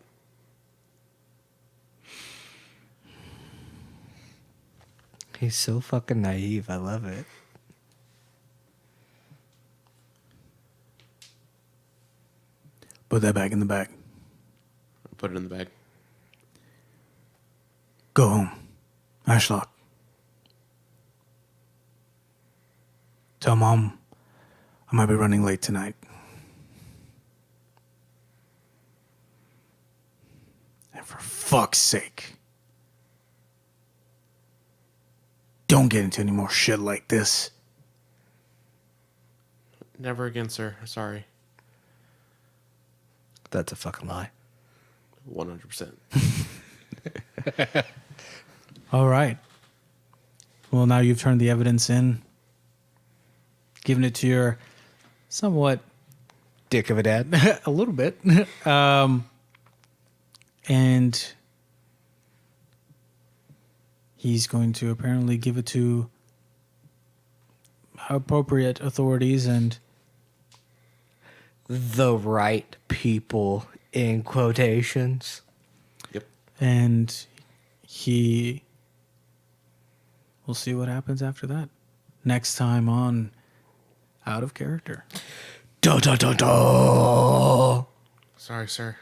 S2: He's so fucking naive. I love it.
S4: Put that back in the bag.
S3: Put it in the bag.
S4: Go home. Ashlock. Tell Mom I might be running late tonight. And for fuck's sake, don't get into any more shit like this.
S3: Never again, sir. Sorry.
S2: That's a fucking lie.
S3: 100%.
S4: All right. Well, now you've turned the evidence in, given it to your somewhat
S2: Dick of a dad.
S4: a little bit, and he's going to apparently give it to appropriate authorities and
S2: The right people, in quotations.
S3: Yep.
S4: and he we'll see what happens after that next time on Out of Character.
S2: Da da da da.
S3: Sorry, sir.